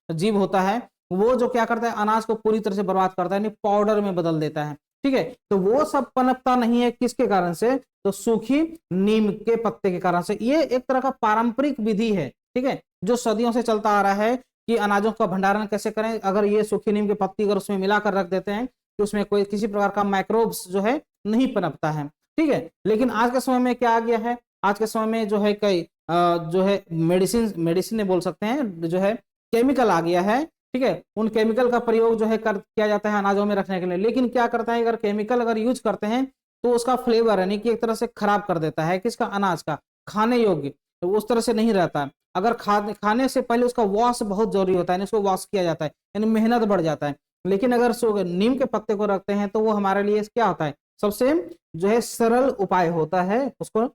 जीव होता है, वो जो क्या करता है अनाज को पूरी तरह से बर्बाद करता है, यानी पाउडर में बदल देता है, ठीक है। तो वो सब पनपता नहीं है किसके कारण से, तो सूखी नीम के पत्ते के कारण से। ये एक तरह का पारंपरिक विधि है, ठीक है, जो सदियों से चलता आ रहा है कि अनाजों का भंडारण कैसे करें। अगर ये सूखी नीम की पत्ती अगर उसमें मिलाकर रख देते हैं तो उसमें कोई किसी प्रकार का माइक्रोब्स जो है नहीं पनपता है, ठीक है। लेकिन आज के समय में क्या आ गया है, आज के समय में जो है कई जो है मेडिसिन बोल सकते हैं, जो है केमिकल आ गया है, ठीक है। उन केमिकल का प्रयोग जो है किया जाता है अनाजों में रखने के लिए, लेकिन क्या करता है, अगर केमिकल अगर यूज करते हैं तो उसका फ्लेवर यानी कि एक तरह से खराब कर देता है किसका, अनाज का, खाने योग्य तो उस तरह से नहीं रहता। अगर खाने से पहले उसका वॉश बहुत जरूरी होता है, उसको वॉश किया जाता है, यानी मेहनत बढ़ जाता है। लेकिन अगर नीम के पत्ते को रखते हैं तो वो हमारे लिए क्या होता है, सबसे जो है सरल उपाय होता है उसको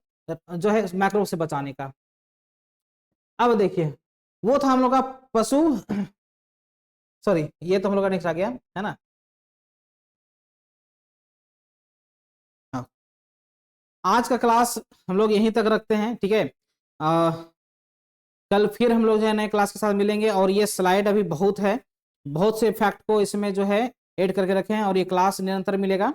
जो है माइक्रोब से बचाने का। अब देखिए, वो था हम लोग का पशु सॉरी, ये तो हम लोग का नेक्स्ट आ गया है ना। हाँ, आज का क्लास हम लोग यहीं तक रखते हैं, ठीक है। कल फिर हम लोग जो है नए क्लास के साथ मिलेंगे, और ये स्लाइड अभी बहुत है, बहुत से फैक्ट को इसमें जो है ऐड करके रखे हैं, और ये क्लास निरंतर मिलेगा,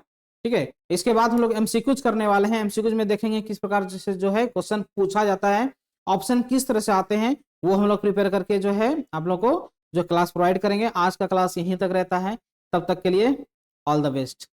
ठीक है। इसके बाद हम लोग एमसीक्यूज करने वाले हैं, एमसीक्यूज में देखेंगे किस प्रकार से जो है क्वेश्चन पूछा जाता है, ऑप्शन किस तरह से आते हैं, वो हम लोग प्रिपेयर करके जो है आप लोग को जो क्लास प्रोवाइड करेंगे। आज का क्लास यहीं तक रहता है, तब तक के लिए ऑल द बेस्ट।